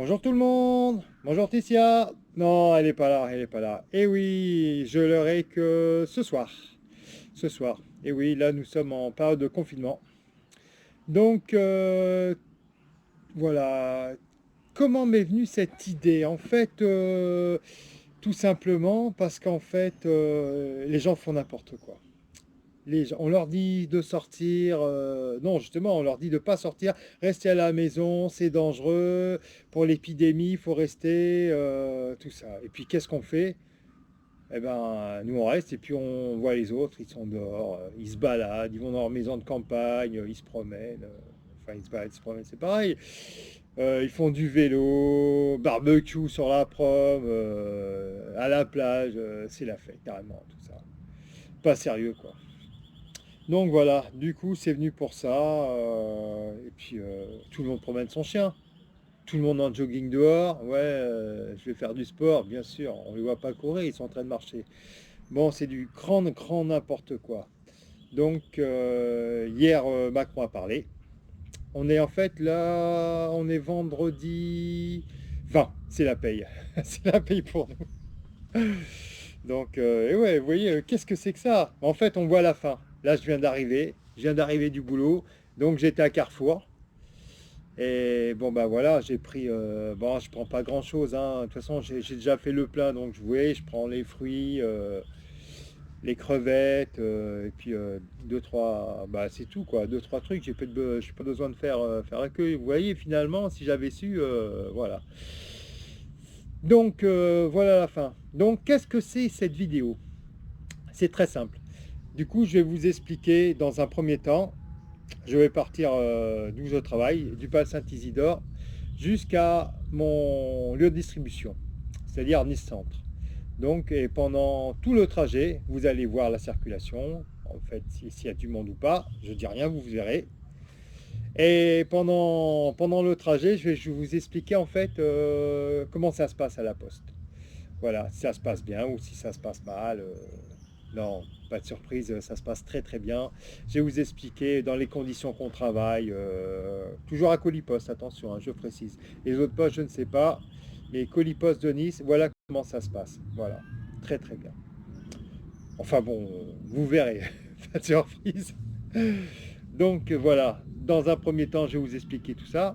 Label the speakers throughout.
Speaker 1: Bonjour tout le monde. Bonjour Ticia. Non, elle est pas là, elle est pas là. Eh oui, je l'aurai que ce soir. Ce soir. Eh oui, là nous sommes en période de confinement. Donc voilà. Comment m'est venue cette idée? En fait, tout simplement parce qu'en fait, les gens font n'importe quoi. On leur dit de sortir, non justement, on leur dit de pas sortir, rester à la maison, c'est dangereux, pour l'épidémie, il faut rester, tout ça. Et puis qu'est-ce qu'on fait? Eh ben, nous on reste et puis on voit les autres, ils sont dehors, ils se baladent, ils vont dans leur maison de campagne, ils se promènent, enfin ils se baladent, ils se promènent, c'est pareil. Ils font du vélo, barbecue sur la prom, à la plage, c'est la fête carrément, tout ça. Pas sérieux quoi. Donc voilà, du coup c'est venu pour ça. Et puis tout le monde promène son chien. Tout le monde en jogging dehors. Ouais, je vais faire du sport, bien sûr. On ne les voit pas courir, ils sont en train de marcher. Bon, c'est du grand n'importe quoi. Donc hier, Macron a parlé. On est en fait là, on est vendredi 20, c'est la paye. C'est la paye pour nous. Donc, et ouais, vous voyez, qu'est-ce que c'est que ça? En fait, on voit la fin. Là, je viens d'arriver du boulot, donc j'étais à Carrefour. Et bon, bah voilà, j'ai pris, bon, je prends pas grand-chose, hein. De toute façon, j'ai déjà fait le plein, donc je voyais, je prends les fruits, les crevettes, et puis deux, trois, bah c'est tout quoi, deux, trois trucs. J'ai pas besoin de faire la queue. Vous voyez, finalement, si j'avais su, voilà. Donc, voilà la fin. Donc, qu'est-ce que c'est cette vidéo? C'est très simple. Du coup, je vais vous expliquer dans un premier temps. Je vais partir d'où je travaille, du Pas Saint-Isidore, jusqu'à mon lieu de distribution, c'est-à-dire Nice Centre. Donc, et pendant tout le trajet, vous allez voir la circulation, en fait, s'il y a du monde ou pas. Je dis rien, vous verrez. Et pendant le trajet, je vais vous expliquer en fait comment ça se passe à la poste. Voilà, si ça se passe bien ou si ça se passe mal. Non, pas de surprise, ça se passe très très bien. Je vais vous expliquer dans les conditions qu'on travaille, toujours à Coliposte, attention, hein, je précise. Les autres postes, je ne sais pas, mais Coliposte de Nice, voilà comment ça se passe. Voilà, très très bien. Enfin bon, vous verrez, pas de surprise. Donc voilà, dans un premier temps, je vais vous expliquer tout ça.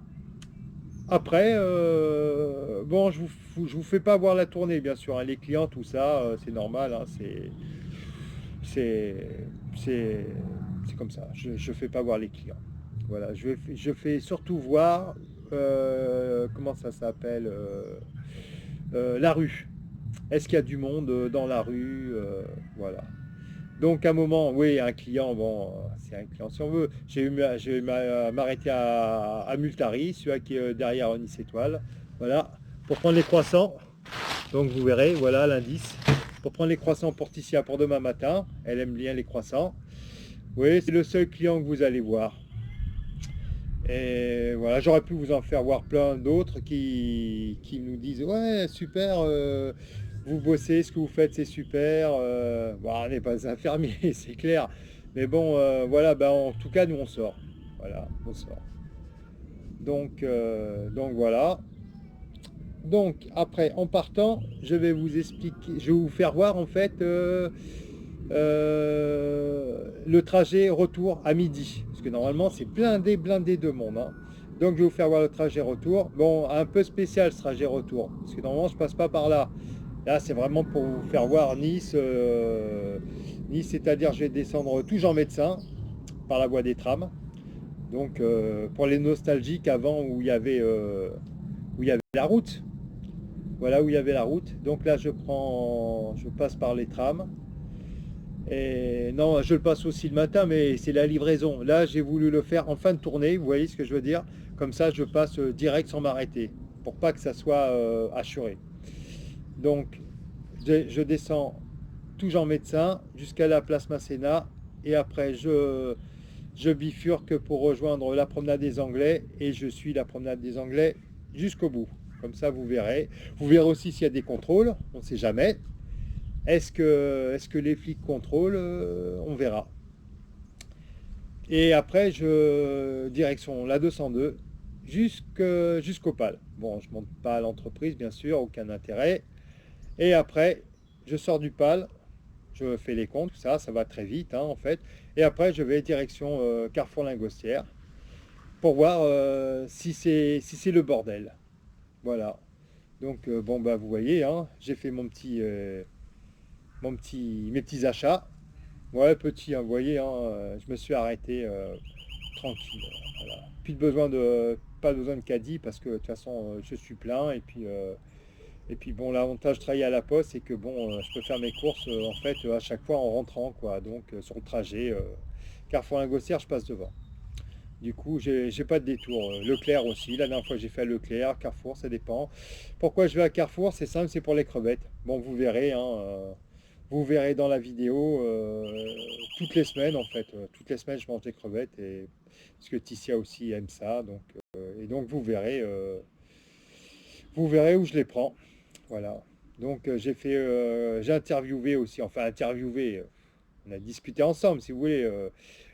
Speaker 1: Après, bon, je vous fais pas voir la tournée, bien sûr, hein. Les clients, tout ça, c'est normal, hein, c'est, c'est, c'est comme ça. Je fais pas voir les clients. Voilà, je fais surtout voir, comment ça s'appelle, la rue. Est-ce qu'il y a du monde dans la rue, voilà. Donc à un moment, oui, un client, bon, c'est un client si on veut. J'ai eu m'arrêter à Multari, celui qui est derrière Nice Étoile. Voilà, pour prendre les croissants. Donc vous verrez, voilà l'indice. Pour prendre les croissants pour Ticia pour demain matin. Elle aime bien les croissants. Oui, c'est le seul client que vous allez voir. Et voilà, j'aurais pu vous en faire voir plein d'autres qui nous disent ouais, super, vous bossez, ce que vous faites, c'est super. Bon, on n'est pas infirmier, c'est clair. Mais bon, voilà, ben, en tout cas, nous, on sort. Voilà, on sort. Donc voilà. Donc après, en partant, je vais vous expliquer, je vais vous faire voir en fait le trajet retour à midi. Parce que normalement, c'est blindé de monde, hein. Donc je vais vous faire voir le trajet retour. Bon, un peu spécial ce trajet retour. Parce que normalement, je passe pas par là. Là, c'est vraiment pour vous faire voir Nice. Nice, c'est-à-dire je vais descendre tout Jean Médecin par la voie des trams. Donc pour les nostalgiques avant où il y avait la route. Voilà où il y avait la route. Donc là, je passe par les trams. Et non, je le passe aussi le matin, mais c'est la livraison. Là, j'ai voulu le faire en fin de tournée, vous voyez ce que je veux dire? Comme ça, je passe direct sans m'arrêter, pour pas que ça soit assuré. Donc, je descends tout Jean Médecin jusqu'à la place Masséna, et après, je bifurque pour rejoindre la promenade des Anglais, et je suis la promenade des Anglais jusqu'au bout. Comme ça, vous verrez. Vous verrez aussi s'il y a des contrôles, on ne sait jamais. Est-ce que les flics contrôlent? On verra. Et après, direction la 202. jusqu'au PAL. Bon, je monte pas à l'entreprise, bien sûr, aucun intérêt. Et après, je sors du PAL, je fais les comptes, tout ça, ça va très vite, hein, en fait. Et après, je vais direction Carrefour Lingostière pour voir si c'est le bordel. Voilà. Donc, bon, bah, vous voyez, hein, j'ai fait mes petits achats. Ouais, petit, hein, vous voyez, hein, je me suis arrêté tranquille. Voilà. Pas besoin de caddie parce que de toute façon, je suis plein. Et puis bon, l'avantage de travailler à la poste, c'est que bon, je peux faire mes courses en fait à chaque fois en rentrant, quoi. Donc sur le trajet, Carrefour Lingostière, je passe devant. Du coup, j'ai pas de détour. Leclerc aussi, la dernière fois j'ai fait à Leclerc, Carrefour, ça dépend. Pourquoi je vais à Carrefour? C'est simple, c'est pour les crevettes. Bon, vous verrez, hein, vous verrez dans la vidéo toutes les semaines en fait. Toutes les semaines, je mange des crevettes parce que Ticia aussi aime ça. Donc vous verrez où je les prends. Voilà. Donc j'ai interviewé aussi, enfin interviewé, on a discuté ensemble si vous voulez,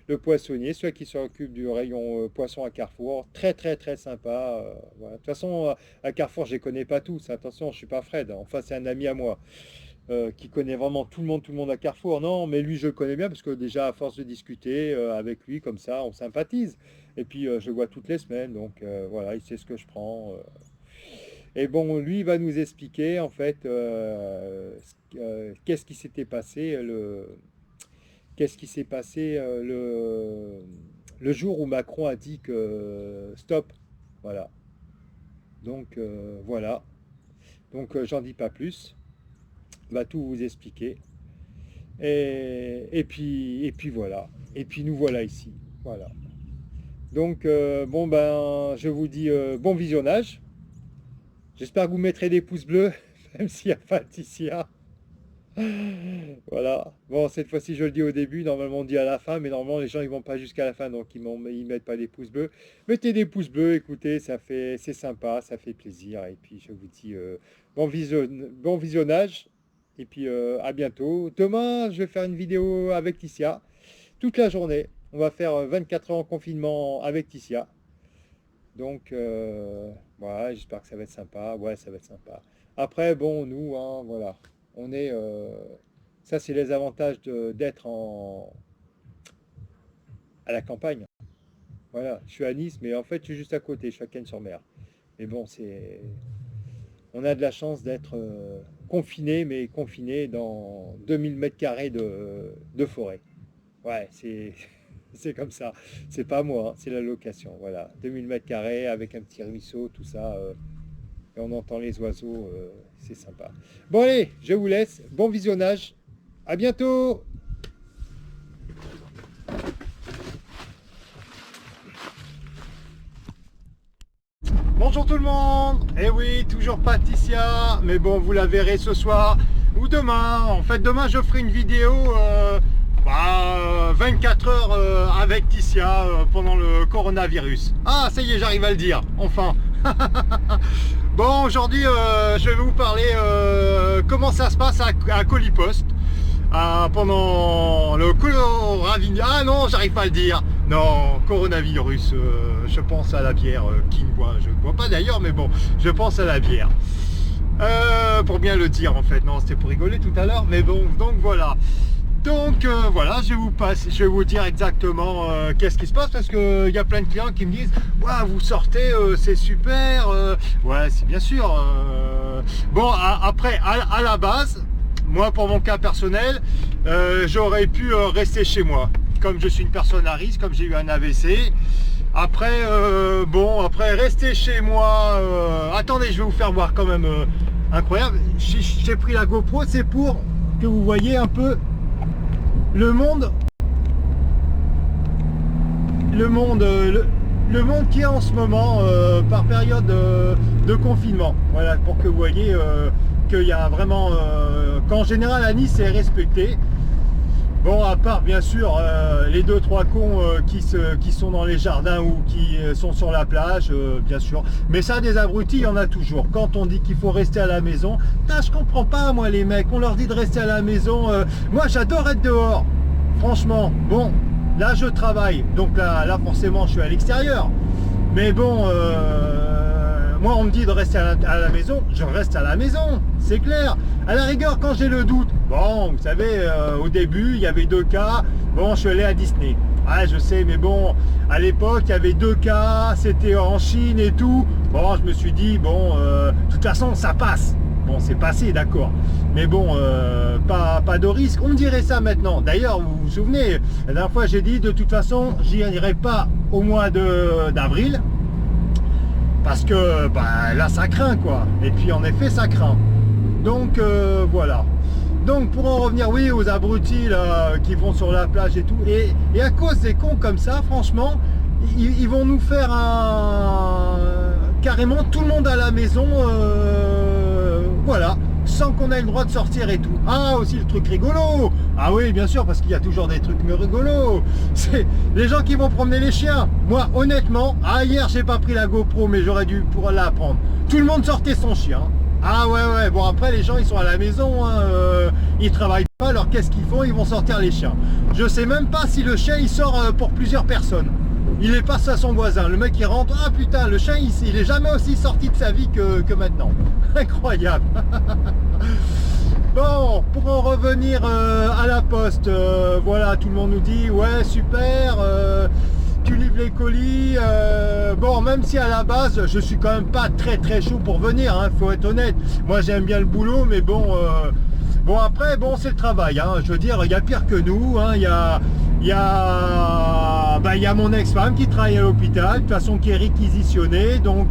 Speaker 1: le poissonnier, celui qui s'occupe du rayon poisson à Carrefour, très très très sympa. Voilà. De toute façon, à Carrefour, je les connais pas tous, attention, je suis pas Fred, enfin c'est un ami à moi qui connaît vraiment tout le monde à Carrefour, non, mais lui je le connais bien parce que déjà à force de discuter avec lui comme ça, on sympathise. Et puis je le vois toutes les semaines, donc voilà, il sait ce que je prends. Et bon, lui il va nous expliquer en fait qu'est-ce qui s'était passé qu'est-ce qui s'est passé le jour où Macron a dit que stop. Voilà. Donc voilà. Donc j'en dis pas plus. Il va tout vous expliquer. Et puis voilà. Et puis nous voilà ici. Voilà. Donc bon ben je vous dis bon visionnage. J'espère que vous mettrez des pouces bleus, même s'il n'y a pas de Ticia. Voilà. Bon, cette fois-ci, je le dis au début. Normalement, on dit à la fin, mais normalement, les gens, ils vont pas jusqu'à la fin, donc ils mettent pas des pouces bleus. Mettez des pouces bleus, écoutez, c'est sympa, ça fait plaisir. Et puis, je vous dis bon visionnage. Et puis, à bientôt. Demain, je vais faire une vidéo avec Ticia. Toute la journée. On va faire 24 heures en confinement avec Ticia. Donc, voilà, j'espère que ça va être sympa. Ouais, ça va être sympa. Après, bon, nous, hein, voilà. On est, ça c'est les avantages d'être à la campagne. Voilà, je suis à Nice, mais en fait je suis juste à côté, je suis à Cannes-sur-Mer. Mais bon, on a de la chance d'être confiné, mais confiné dans 2000 mètres carrés de forêt. Ouais, c'est comme ça. C'est pas moi, hein, c'est la location. Voilà, 2000 mètres carrés avec un petit ruisseau, tout ça. Et on entend les oiseaux, c'est sympa. Bon allez, je vous laisse, bon visionnage, à bientôt. Bonjour tout le monde. Eh oui, toujours pas Ticia, mais bon, vous la verrez ce soir ou demain. En fait, demain je ferai une vidéo 24 heures avec Ticia pendant le coronavirus. Ah, ça y est, j'arrive à le dire, enfin. Bon, aujourd'hui, je vais vous parler comment ça se passe à Coliposte pendant le coronavirus. Ah non, j'arrive pas à le dire. Non, coronavirus, je pense à la bière qui ne boit. Je ne bois pas d'ailleurs, mais bon, je pense à la bière. Pour bien le dire, en fait. Non, c'était pour rigoler tout à l'heure, mais bon, donc voilà. Donc voilà, je vais vous dire exactement qu'est-ce qui se passe parce qu'il y a plein de clients qui me disent ouais, vous sortez, c'est super, ouais, c'est bien sûr. Bon, après, à la base, moi pour mon cas personnel, j'aurais pu rester chez moi. Comme je suis une personne à risque, comme j'ai eu un AVC. Après, après rester chez moi, attendez, je vais vous faire voir quand même incroyable. J'ai pris la GoPro, c'est pour que vous voyez un peu le monde qui est en ce moment par période de confinement. Voilà, pour que vous voyez qu'il y a vraiment qu'en général à Nice c'est respecté. Bon, à part bien sûr les 2-3 cons qui sont dans les jardins ou qui sont sur la plage, bien sûr. Mais ça, des abrutis, il y en a toujours. Quand on dit qu'il faut rester à la maison, je comprends pas, moi, les mecs. On leur dit de rester à la maison. Moi, j'adore être dehors. Franchement, bon, là, je travaille. Donc là forcément, je suis à l'extérieur. Mais bon, moi on me dit de rester à la maison, je reste à la maison, c'est clair. À la rigueur, quand j'ai le doute, bon, vous savez, au début, il y avait 2 cas, bon, je suis allé à Disney. Ah, je sais, mais bon, à l'époque, il y avait 2 cas, c'était en Chine et tout. Bon, je me suis dit, bon, de toute façon, ça passe. Bon, c'est passé, d'accord. Mais bon, pas de risque. On dirait ça maintenant. D'ailleurs, vous vous souvenez, la dernière fois, j'ai dit, de toute façon, j'y irai pas au mois d'avril. Parce que bah, là, ça craint, quoi. Et puis, en effet, ça craint. Donc, voilà. Donc, pour en revenir, oui, aux abrutis là, qui vont sur la plage et tout. Et à cause des cons comme ça, franchement, ils vont nous faire carrément tout le monde à la maison. Voilà. Sans qu'on ait le droit de sortir et tout. Ah, aussi le truc rigolo. Ah oui, bien sûr, parce qu'il y a toujours des trucs rigolos. C'est les gens qui vont promener les chiens. Moi, honnêtement, hier, j'ai pas pris la GoPro, mais j'aurais dû pour la prendre. Tout le monde sortait son chien. Ah ouais, bon après, les gens, ils sont à la maison, hein, ils travaillent pas, alors qu'est-ce qu'ils font? Ils vont sortir les chiens. Je sais même pas si le chien, il sort pour plusieurs personnes. Il est face à son voisin. Le mec, il rentre. Ah putain, le chien, il est jamais aussi sorti de sa vie que maintenant. Incroyable. Bon, pour en revenir à la poste, voilà, tout le monde nous dit, ouais, super, tu livres les colis. Bon, même si à la base, je suis quand même pas très chaud pour venir, hein, faut être honnête. Moi, j'aime bien le boulot, mais bon... Bon après, bon c'est le travail, hein. Je veux dire, il y a pire que nous, hein. Il y a mon ex-femme qui travaille à l'hôpital, de toute façon qui est réquisitionnée, donc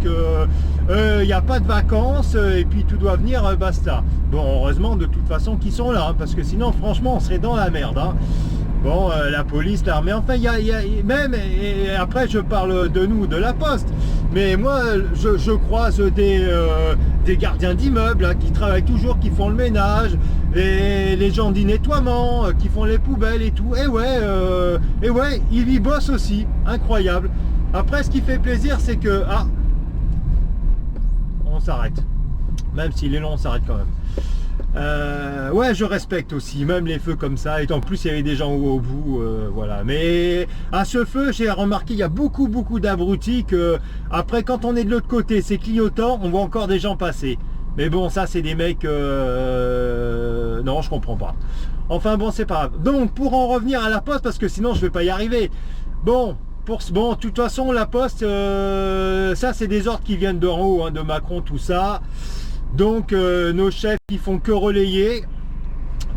Speaker 1: il n'y a pas de vacances, et puis tout doit venir, basta. Bon, heureusement de toute façon qu'ils sont là, hein, parce que sinon franchement on serait dans la merde, hein. Bon, la police, l'armée, enfin, il y a même, et après je parle de nous, de la poste, mais moi, je croise des gardiens d'immeubles hein, qui travaillent toujours, qui font le ménage, et les gens du nettoiement, qui font les poubelles et tout, et ouais, ils y bossent aussi, incroyable. Après, ce qui fait plaisir, c'est que, on s'arrête, même s'il est long, on s'arrête quand même. Ouais, je respecte aussi, même les feux comme ça, et en plus il y avait des gens au bout, voilà. Mais à ce feu, j'ai remarqué, il y a beaucoup d'abrutis que, après quand on est de l'autre côté, c'est clignotant, on voit encore des gens passer. Mais bon, ça c'est des mecs, non, je comprends pas. Enfin bon, c'est pas grave. Donc, pour en revenir à la poste, parce que sinon je vais pas y arriver. Bon, de toute façon, la poste, ça c'est des ordres qui viennent d'en haut, hein, de Macron, tout ça. Donc nos chefs ils font que relayer,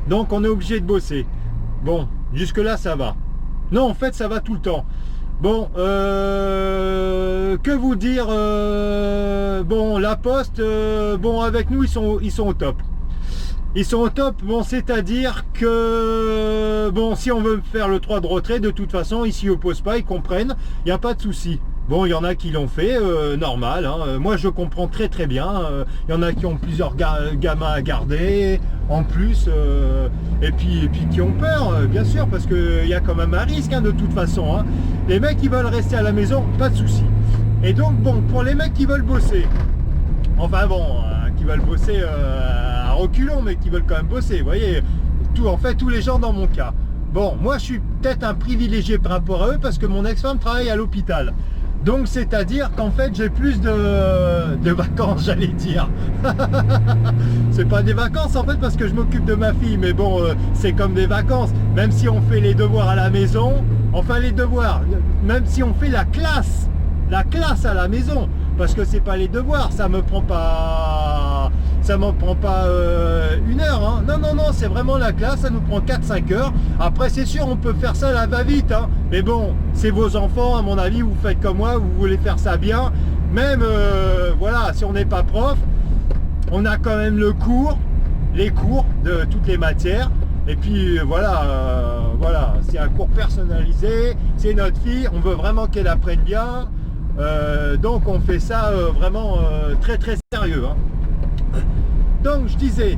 Speaker 1: donc on est obligé de bosser. Bon, jusque là ça va. Non, en fait ça va tout le temps. Bon, que vous dire, bon la poste, bon avec nous ils sont au top. Ils sont au top, bon c'est-à-dire que bon si on veut faire le 3 de retrait, de toute façon ils s'y opposent pas, ils comprennent, il n'y a pas de souci. Bon, il y en a qui l'ont fait, normal, hein. Moi je comprends très bien, il y en a qui ont plusieurs gamins à garder, en plus, et puis qui ont peur, bien sûr, parce qu'il y a quand même un risque, hein, de toute façon, hein. Les mecs qui veulent rester à la maison, pas de souci. Et donc, bon, pour les mecs qui veulent bosser, enfin bon, qui veulent bosser à reculons, mais qui veulent quand même bosser, vous voyez, en fait, tous les gens dans mon cas. Bon, moi je suis peut-être un privilégié par rapport à eux, parce que mon ex-femme travaille à l'hôpital. Donc c'est-à-dire qu'en fait j'ai plus de vacances, j'allais dire. C'est pas des vacances en fait parce que je m'occupe de ma fille, mais bon c'est comme des vacances. Même si on fait les devoirs à la maison, enfin les devoirs, même si on fait la classe à la maison, parce que c'est pas les devoirs, ça me prend pas 1 heure, hein. Non, c'est vraiment la classe, ça nous prend 4-5 heures. Après c'est sûr on peut faire ça à la va-vite, hein. Mais bon, c'est vos enfants, à mon avis, vous faites comme moi, vous voulez faire ça bien. Même voilà, si on n'est pas prof, on a quand même les cours de toutes les matières. Et puis voilà, c'est un cours personnalisé, c'est notre fille, on veut vraiment qu'elle apprenne bien. Donc on fait ça vraiment très sérieux, hein. Donc je disais,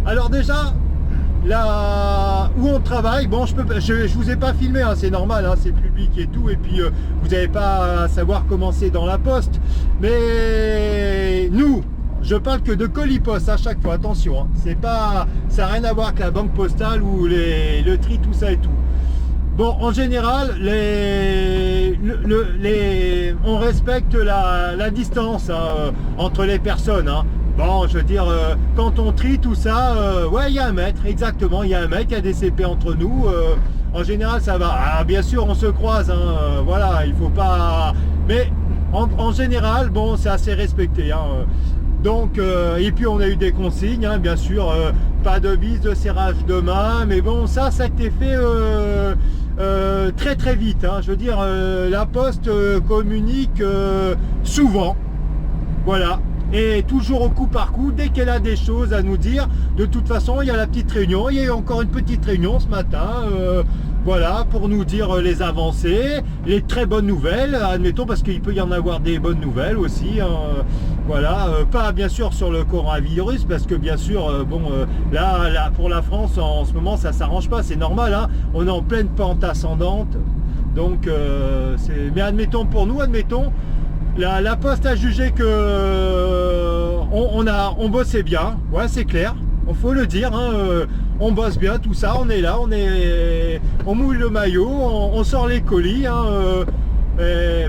Speaker 1: alors déjà là où on travaille, bon je vous ai pas filmé, hein, c'est normal, hein, c'est public et tout, et puis vous n'avez pas à savoir comment c'est dans la poste, mais nous je parle que de colis poste à chaque fois, attention, hein, c'est pas, ça n'a rien à voir avec la banque postale ou le tri, tout ça et tout. Bon, en général, on respecte la distance hein, entre les personnes. Hein. Bon, je veux dire, quand on trie tout ça, ouais, il y a 1 mètre, exactement, il y a 1 mètre, il y a des CP entre nous. En général, ça va. Ah, bien sûr, on se croise, hein, voilà, il faut pas... Mais en général, bon, c'est assez respecté. Hein. Donc, et puis on a eu des consignes, hein, bien sûr, pas de bise, de serrage de main, mais bon, ça a été fait très très vite. Hein. Je veux dire, la Poste communique souvent, voilà, et toujours au coup par coup, dès qu'elle a des choses à nous dire. De toute façon, il y a la petite réunion, il y a eu encore une petite réunion ce matin, voilà, pour nous dire les avancées, les très bonnes nouvelles, admettons, parce qu'il peut y en avoir des bonnes nouvelles aussi, hein, voilà, pas bien sûr sur le coronavirus, parce que bien sûr, bon, là, pour la France, en ce moment, ça s'arrange pas, c'est normal, hein, on est en pleine pente ascendante, donc, mais admettons, pour nous, admettons, la Poste a jugé que on bossait bien, ouais, c'est clair, il faut le dire, hein, on bosse bien, tout ça, on est là, on mouille le maillot, on sort les colis. Hein,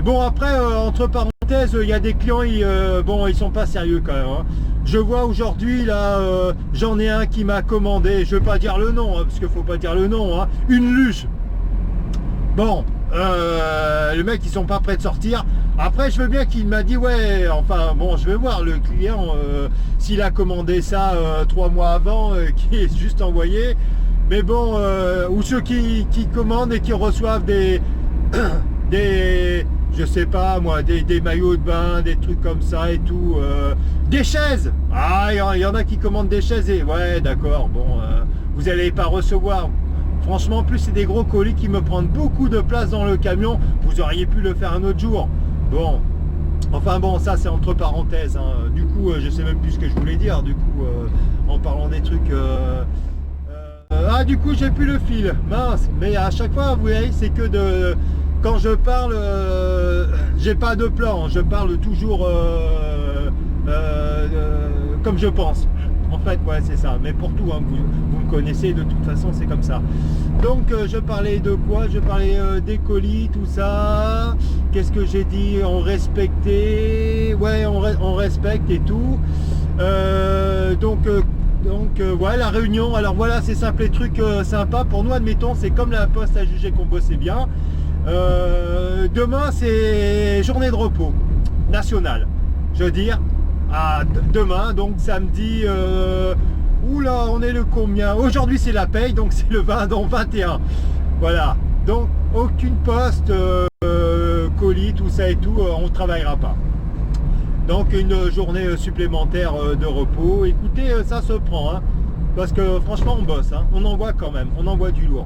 Speaker 1: bon, après, entre parenthèses, il y a des clients, bon, ils sont pas sérieux quand même. Hein. Je vois aujourd'hui, là, j'en ai un qui m'a commandé, je ne veux pas dire le nom, hein, parce qu'il ne faut pas dire le nom, hein, une luge. Bon, le mec, ils sont pas prêts de sortir. Après, je veux bien qu'il m'a dit, ouais, enfin, bon, je vais voir le client, s'il a commandé ça 3 mois avant, qui est juste envoyé. Mais bon, ou ceux qui commandent et qui reçoivent je sais pas moi, des maillots de bain, des trucs comme ça et tout. Des chaises. Ah, il y en a qui commandent des chaises et, ouais, d'accord, bon, vous n'allez pas recevoir. Franchement, en plus, c'est des gros colis qui me prennent beaucoup de place dans le camion. Vous auriez pu le faire un autre jour. Bon, enfin bon, ça c'est entre parenthèses. Hein. Du coup, je sais même plus ce que je voulais dire. Du coup, en parlant des trucs... ah, du coup, j'ai plus le fil. Mince. Mais à chaque fois, vous voyez, c'est que de... Quand je parle, j'ai pas de plan. Je parle toujours comme je pense. En fait, ouais, c'est ça. Mais pour tout, hein, vous me connaissez, de toute façon, c'est comme ça. Donc, je parlais de quoi? Je parlais des colis, tout ça. Qu'est-ce que j'ai dit? On respectait. Ouais, on respecte et tout. Donc, ouais, la réunion. Alors voilà, c'est simple, les trucs sympas. Pour nous, admettons, c'est comme la Poste a jugé qu'on bossait bien. Demain, c'est journée de repos nationale. Je veux dire. Demain, donc samedi, oula, on est le combien? Aujourd'hui c'est la paye, donc c'est le 20, donc 21. Voilà, donc aucune poste, colis, tout ça et tout, on ne travaillera pas. Donc une journée supplémentaire de repos. Écoutez, ça se prend, hein, parce que franchement on bosse, hein, on envoie quand même, on envoie du lourd.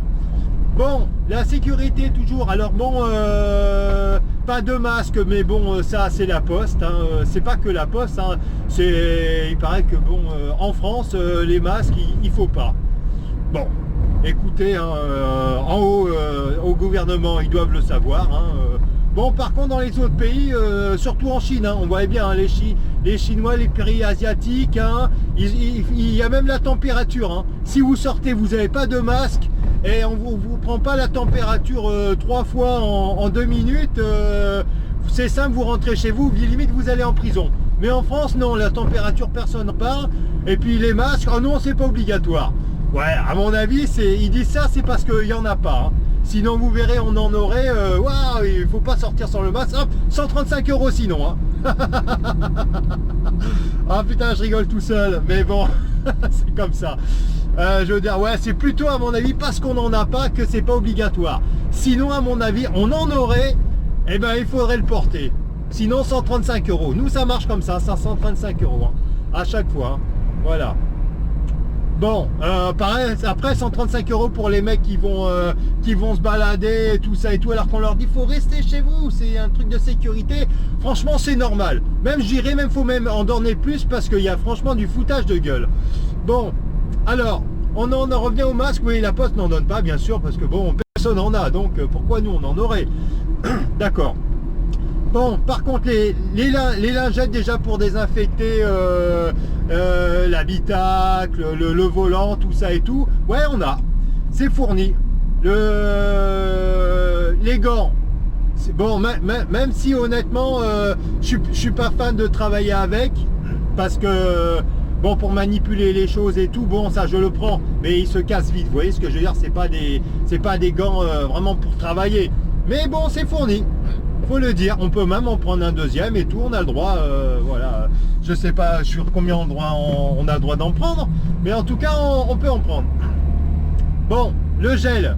Speaker 1: Bon, la sécurité toujours, alors bon, pas de masque, mais bon, ça c'est la Poste, hein, c'est pas que la Poste, hein, il paraît que bon, en France, les masques, il faut pas. Bon, écoutez, hein, en haut, au gouvernement, ils doivent le savoir. Hein, bon, par contre, dans les autres pays, surtout en Chine, hein, on voit bien, hein, les Chinois, les pays asiatiques, hein, il y a même la température. Hein. Si vous sortez, vous n'avez pas de masque, et on vous prend pas la température 3 fois en 2 minutes, c'est simple, vous rentrez chez vous, limite vous allez en prison. Mais en France, non, la température, personne n'en parle. Et puis les masques, oh non, c'est pas obligatoire. Ouais, à mon avis, ils disent ça, c'est parce qu'il n'y en a pas. Hein. Sinon, vous verrez, on en aurait, waouh, il faut pas sortir sans le masque. Hop, 135 € sinon. Hein. Ah putain, je rigole tout seul, mais bon, c'est comme ça. Je veux dire, ouais, c'est plutôt à mon avis parce qu'on n'en a pas que c'est pas obligatoire. Sinon, à mon avis, on en aurait, eh ben il faudrait le porter. Sinon, 135 €. Nous, ça marche comme ça, 135 € hein, à chaque fois. Hein. Voilà. Bon, pareil, après 135 € pour les mecs qui vont se balader, tout ça et tout, alors qu'on leur dit faut rester chez vous, c'est un truc de sécurité. Franchement, c'est normal. Même, je dirais, même faut même en donner plus parce qu'il y a franchement du foutage de gueule. Bon, alors, on en revient au masque. Oui, la Poste n'en donne pas, bien sûr, parce que bon, personne n'en a, donc pourquoi nous on en aurait? D'accord. Bon, par contre, les lingettes déjà pour désinfecter l'habitacle, le volant, tout ça et tout, ouais, on a. C'est fourni. Les gants, c'est bon, même si honnêtement, je suis pas fan de travailler avec, parce que bon, pour manipuler les choses et tout, bon, ça je le prends, mais il se casse vite. Vous voyez ce que je veux dire? C'est pas des gants vraiment pour travailler. Mais bon, c'est fourni. Faut le dire. On peut même en prendre un deuxième et tout. On a le droit. Voilà. Je sais pas sur combien on a le droit d'en prendre, mais en tout cas, on peut en prendre. Bon, le gel.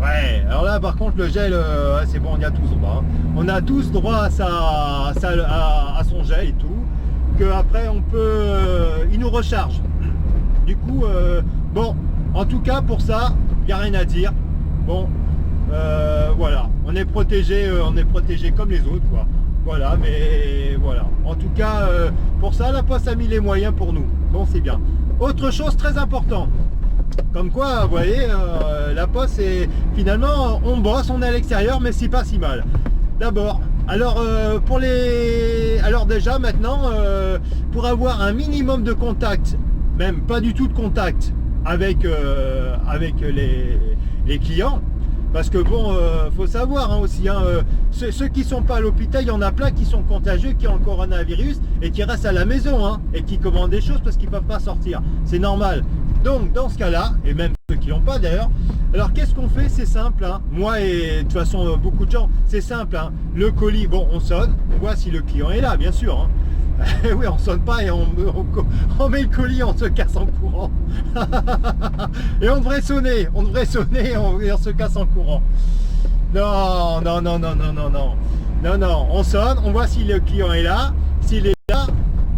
Speaker 1: Ouais. Alors là, par contre, le gel, c'est bon, on y a tous droit. Hein. On a tous droit à son gel et tout. Après on peut il nous recharge du coup bon, en tout cas pour ça il n'y a rien à dire. Bon, voilà, on est protégé comme les autres quoi. Voilà, mais voilà, en tout cas pour ça la Poste a mis les moyens pour nous, bon, c'est bien. Autre chose très important, comme quoi vous voyez, la Poste, c'est finalement on bosse, on est à l'extérieur, mais c'est pas si mal. D'abord, alors alors déjà maintenant, pour avoir un minimum de contact, même pas du tout de contact avec les clients, parce que bon, faut savoir hein, aussi, hein, ceux qui sont pas à l'hôpital, il y en a plein qui sont contagieux, qui ont le coronavirus et qui restent à la maison hein, et qui commandent des choses parce qu'ils peuvent pas sortir. C'est normal. Donc dans ce cas-là, et même ceux qui l'ont pas d'ailleurs, alors qu'est-ce qu'on fait? C'est simple, hein. Moi et de toute façon beaucoup de gens, c'est simple, hein. Le colis, bon, on sonne, on voit si le client est là, bien sûr. Hein. Oui, on sonne pas et on met le colis, on se casse en courant. Et on devrait sonner et on se casse en courant. Non, non, non, non, non, non, non. Non, non, on sonne, on voit si le client est là. S'il est là,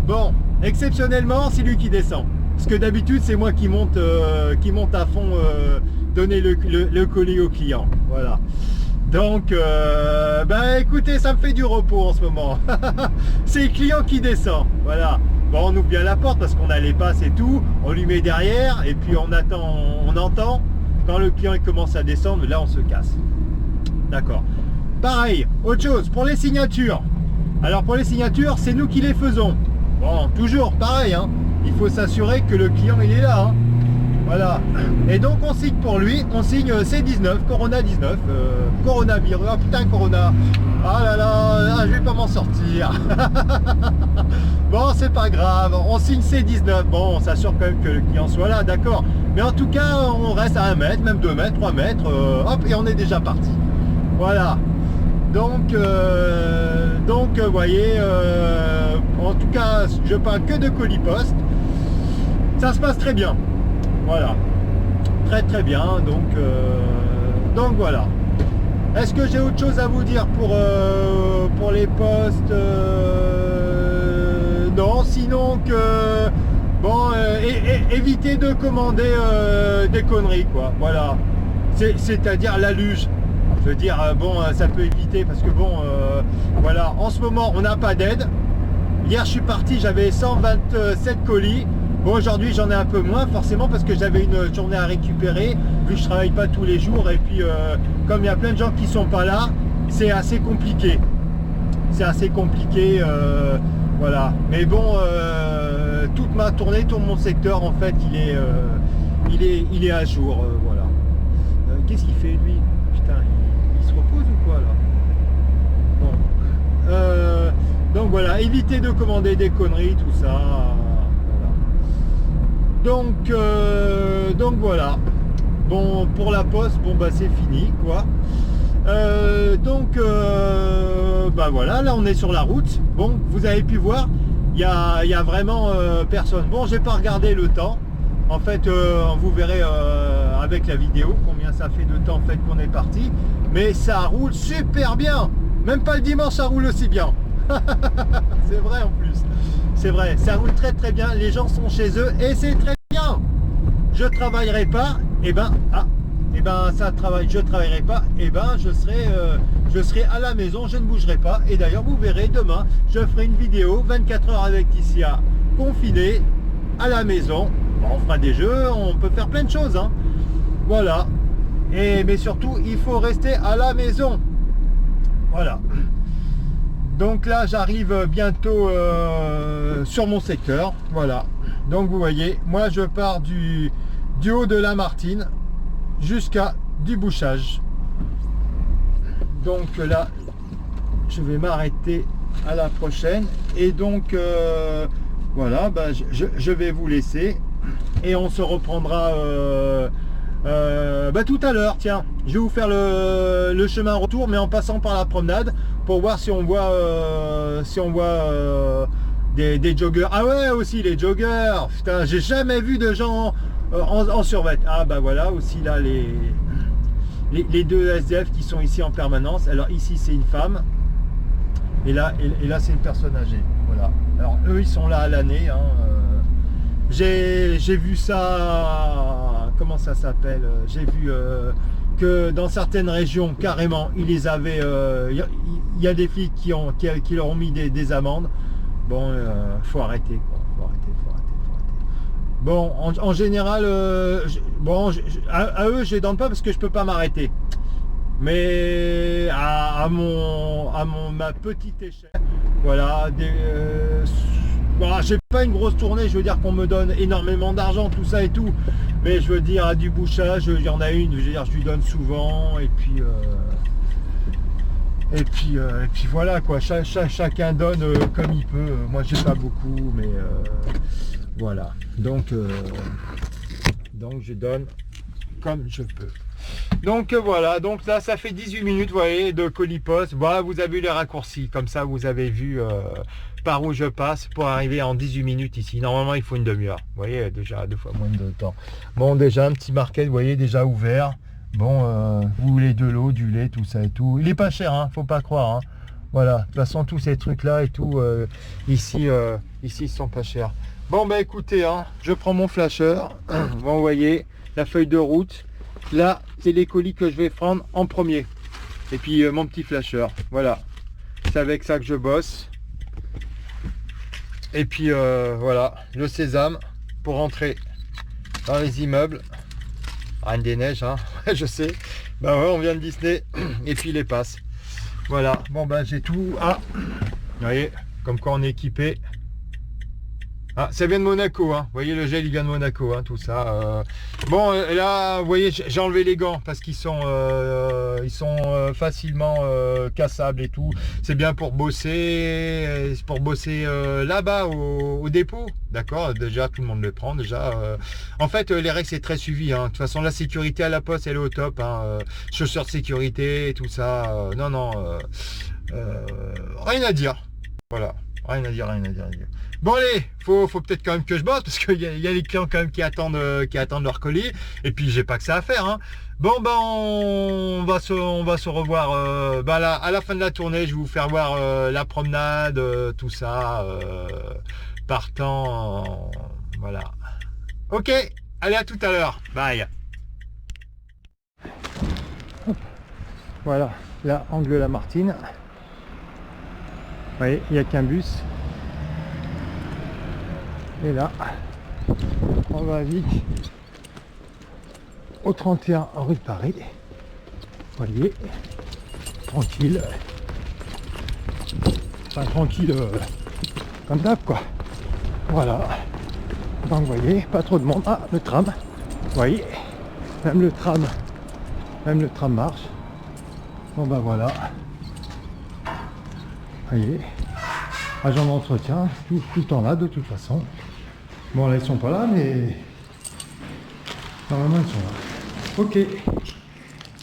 Speaker 1: bon, exceptionnellement, c'est lui qui descend. Parce que d'habitude, c'est moi qui monte à fond, donner le colis au client. Voilà. Donc, bah écoutez, ça me fait du repos en ce moment. C'est le client qui descend. Voilà. Bon, on ouvre bien la porte parce qu'on a les passes et tout. On lui met derrière et puis on attend, on entend. Quand le client il commence à descendre, là on se casse. D'accord. Pareil, autre chose, pour les signatures. Alors pour les signatures, c'est nous qui les faisons. Bon, toujours pareil, hein. Il faut s'assurer que le client il est là. Hein. Voilà. Et donc on signe pour lui, on signe C19, Corona 19, coronavirus, ah putain Corona. Ah là là, je vais pas m'en sortir. Bon, c'est pas grave, on signe C19, bon, on s'assure quand même que le client soit là, d'accord. Mais en tout cas, on reste à 1 mètre, même 2 mètres, 3 mètres, hop, et on est déjà parti. Voilà. Donc, vous voyez, en tout cas, je parle que de colis poste. Ça se passe très bien. Voilà. Très très bien. Donc voilà. Est-ce que j'ai autre chose à vous dire pour les postes? Non, sinon que... Bon, évitez de commander des conneries, quoi. Voilà. C'est-à-dire la luge. Je veux dire, bon, ça peut éviter parce que bon, voilà, en ce moment, on n'a pas d'aide. Hier, je suis parti, j'avais 127 colis. Bon, aujourd'hui, j'en ai un peu moins, forcément, parce que j'avais une journée à récupérer, vu que je travaille pas tous les jours. Et puis, comme il y a plein de gens qui sont pas là, c'est assez compliqué. C'est assez compliqué, voilà. Mais bon, toute ma tournée, tout mon secteur, en fait, il est à jour, voilà. Qu'est-ce qu'il fait, lui? Putain, il se repose ou quoi là? Bon. Donc voilà, évitez de commander des conneries, tout ça. Voilà. Donc voilà. Bon, pour la poste, bon bah c'est fini, quoi. Bah voilà, là on est sur la route. Bon, vous avez pu voir, il y a vraiment personne. Bon, j'ai pas regardé le temps. En fait, vous verrez avec la vidéo combien ça fait de temps en fait qu'on est parti. Mais ça roule super bien. Même pas le dimanche, ça roule aussi bien. C'est vrai en plus. C'est vrai, ça roule très très bien. Les gens sont chez eux et c'est très bien. Je travaillerai pas. Et ben, je travaillerai pas. Et ben, je serai à la maison. Je ne bougerai pas. Et d'ailleurs, vous verrez demain, je ferai une vidéo 24 heures avec Laetitia, confinée à la maison. On fera des jeux, on peut faire plein de choses, hein. Voilà. Mais surtout, il faut rester à la maison. Voilà. Donc là, j'arrive bientôt sur mon secteur. Voilà. Donc vous voyez, moi je pars du haut de la Martine jusqu'à du bouchage. Donc là, je vais m'arrêter à la prochaine. Et donc, voilà, bah, je vais vous laisser. Et on se reprendra bah, tout à l'heure. Tiens, je vais vous faire le chemin retour, mais en passant par la promenade, pour voir si on voit, des joggers. Ah ouais, aussi les joggers. Putain, j'ai jamais vu de gens en survêt. Ah bah voilà, aussi là les deux SDF qui sont ici en permanence. Alors ici c'est une femme et là c'est une personne âgée. Voilà. Alors eux ils sont là à l'année. Hein. J'ai vu ça. Comment ça s'appelle? J'ai vu que dans certaines régions carrément ils les avaient. Il y a des flics qui leur ont mis des amendes. Bon, faut arrêter quoi. Faut arrêter. Bon, en général, à eux, je les donne pas parce que je peux pas m'arrêter. Mais à ma petite échelle, voilà, j'ai pas une grosse tournée, je veux dire qu'on me donne énormément d'argent, tout ça et tout. Mais je veux dire, à du bouchage, il y en a une, je veux dire, je lui donne souvent, et puis voilà quoi, chacun donne comme il peut. Moi j'ai pas beaucoup, mais voilà, donc je donne comme je peux. Donc voilà, donc là ça fait 18 minutes, vous voyez, de colis poste. Voilà, vous avez vu les raccourcis, comme ça vous avez vu par où je passe pour arriver en 18 minutes ici. Normalement il faut une demi-heure, vous voyez, déjà 2 fois moins de temps. Bon, déjà un petit market, vous voyez, déjà ouvert. Bon, vous voulez de l'eau, du lait, tout ça et tout. Il est pas cher, hein, faut pas croire. Hein. Voilà, de toute façon tous ces trucs là et tout, ici ils sont pas chers. Bon bah écoutez, hein, je prends mon flasheur. Vous voyez la feuille de route. Là, c'est les colis que je vais prendre en premier. Et puis mon petit flasheur. Voilà. C'est avec ça que je bosse. Et puis voilà, le sésame pour rentrer dans les immeubles. Reine des neiges, hein. Je sais. Bah ouais, on vient de Disney. Et puis les passes. Voilà. Bon bah j'ai tout. Ah, vous voyez, comme quoi on est équipé. Ah, ça vient de Monaco, hein. Vous voyez, le gel il vient de Monaco, hein, tout ça. Bon, là, vous voyez, j'ai enlevé les gants parce qu'ils sont, facilement cassables et tout. C'est bien pour bosser, là-bas au dépôt. D'accord, déjà tout le monde le prend. Déjà, en fait, les règles c'est très suivi. Hein. De toute façon, la sécurité à la poste, elle est au top. Hein. Chaussures de sécurité et tout ça. Non, rien à dire. Voilà, rien à dire. Bon allez, faut peut-être quand même que je bosse parce qu'il y a les clients quand même qui attendent leur colis. Et puis j'ai pas que ça à faire. Hein. Bon ben on va se revoir là, à la fin de la tournée. Je vais vous faire voir la promenade, tout ça, partant. Voilà. Ok, allez à tout à l'heure. Bye. Voilà, là angle Lamartine. Vous voyez, il n'y a qu'un bus. Et là, on va vite au 31 rue de Paris. Vous voyez, tranquille. Enfin, tranquille comme d'hab, quoi. Voilà. Donc, vous voyez, pas trop de monde. Ah, le tram. Vous voyez, même le tram marche. Bon, ben voilà. Vous voyez, agent d'entretien, tout le temps là, de toute façon. Bon, là, ils sont pas là, mais normalement, ils sont là. Ok.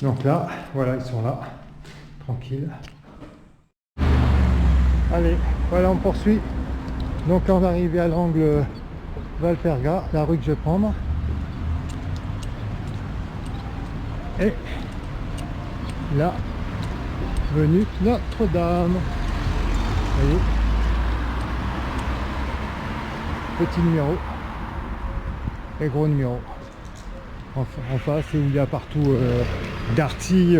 Speaker 1: Donc là, voilà, ils sont là. Tranquille. Allez, voilà, on poursuit. Donc là, on va arriver à l'angle Valperga, la rue que je vais prendre. Et là, venue Notre-Dame. Vous voyez, petit numéro et gros numéro. En face, où il y a partout Darty,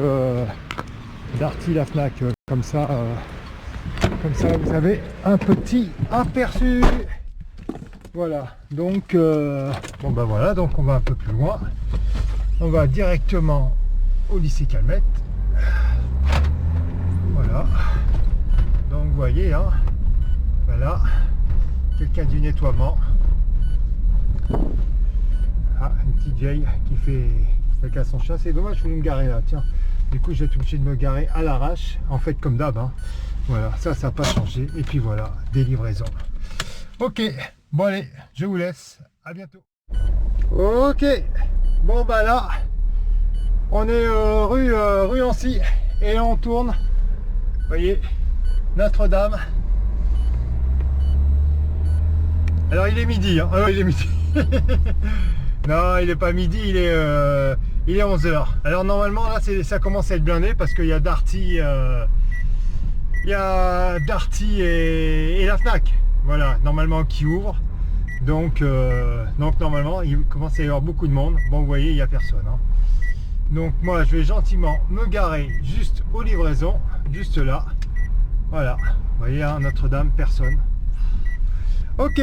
Speaker 1: la Fnac, comme ça vous avez un petit aperçu. Voilà, donc bon ben voilà, donc on va un peu plus loin. On va directement au lycée Calmette. Voilà. Donc vous voyez, hein, voilà, quelqu'un du nettoiement. Ah, une petite vieille avec à son chien. C'est dommage, je voulais me garer là, tiens. Du coup, j'ai été obligé de me garer à l'arrache, en fait, comme d'hab. Hein. Voilà, ça n'a pas changé. Et puis voilà, des livraisons. Ok, bon allez, je vous laisse. À bientôt. Ok, bon bah là, on est rue Ancy et là on tourne. Vous voyez, Notre-Dame. Alors il est midi, hein. Il est midi. Non, il est pas midi, il est 11 h. Alors normalement là ça commence à être blindé parce qu'il y a Darty, et la Fnac. Voilà, normalement qui ouvre. Donc normalement il commence à y avoir beaucoup de monde. Bon, vous voyez, il n'y a personne. Hein. Donc moi je vais gentiment me garer juste aux livraisons, juste là. Voilà, vous voyez, hein, Notre-Dame, personne. Ok,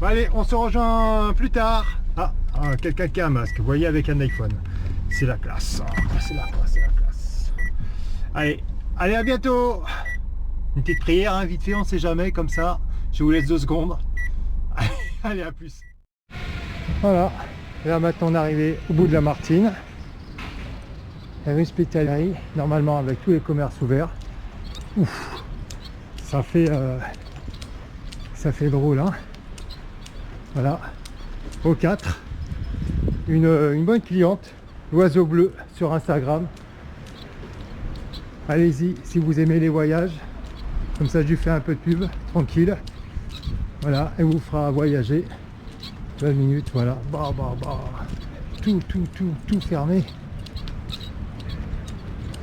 Speaker 1: bon, allez, on se rejoint plus tard. Ah, quelqu'un qui a un masque, vous voyez, avec un iPhone. C'est la classe. C'est la classe, c'est la classe. Allez, à bientôt. Une petite prière, hein, vite fait, on sait jamais, comme ça. Je vous laisse 2 secondes. Allez, à plus. Voilà, là maintenant on est arrivé au bout de la Martine. La rue Spitaleri, normalement avec tous les commerces ouverts. Ouf, ça fait drôle, hein. Voilà, au 4, une bonne cliente, l'oiseau bleu sur Instagram. Allez-y si vous aimez les voyages, comme ça je lui fais un peu de pub, tranquille. Voilà, elle vous fera voyager 20 minutes, voilà, tout fermé.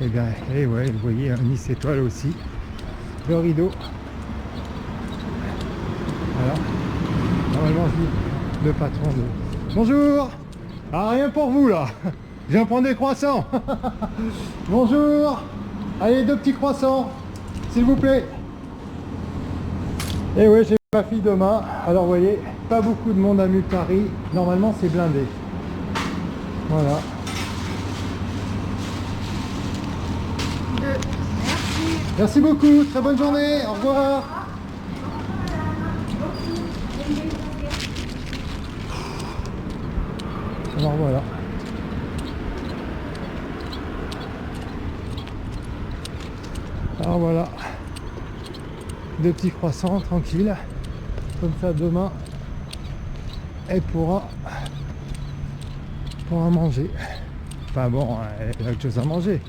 Speaker 1: Et bien, et ouais, vous voyez, un Nice étoile aussi, le rideau. Voilà, normalement je dis le patron de... Bonjour. Ah, rien pour vous là, je viens prendre des croissants. Bonjour. Allez, 2 petits croissants, s'il vous plaît. Et ouais, j'ai ma fille demain. Alors vous voyez, pas beaucoup de monde à Multari. Normalement c'est blindé. Voilà. Merci beaucoup, très bonne journée, au revoir. Alors voilà. Alors voilà. 2 petits croissants, tranquille. Comme ça demain, elle pourra manger. Enfin bon, elle a autre chose à manger.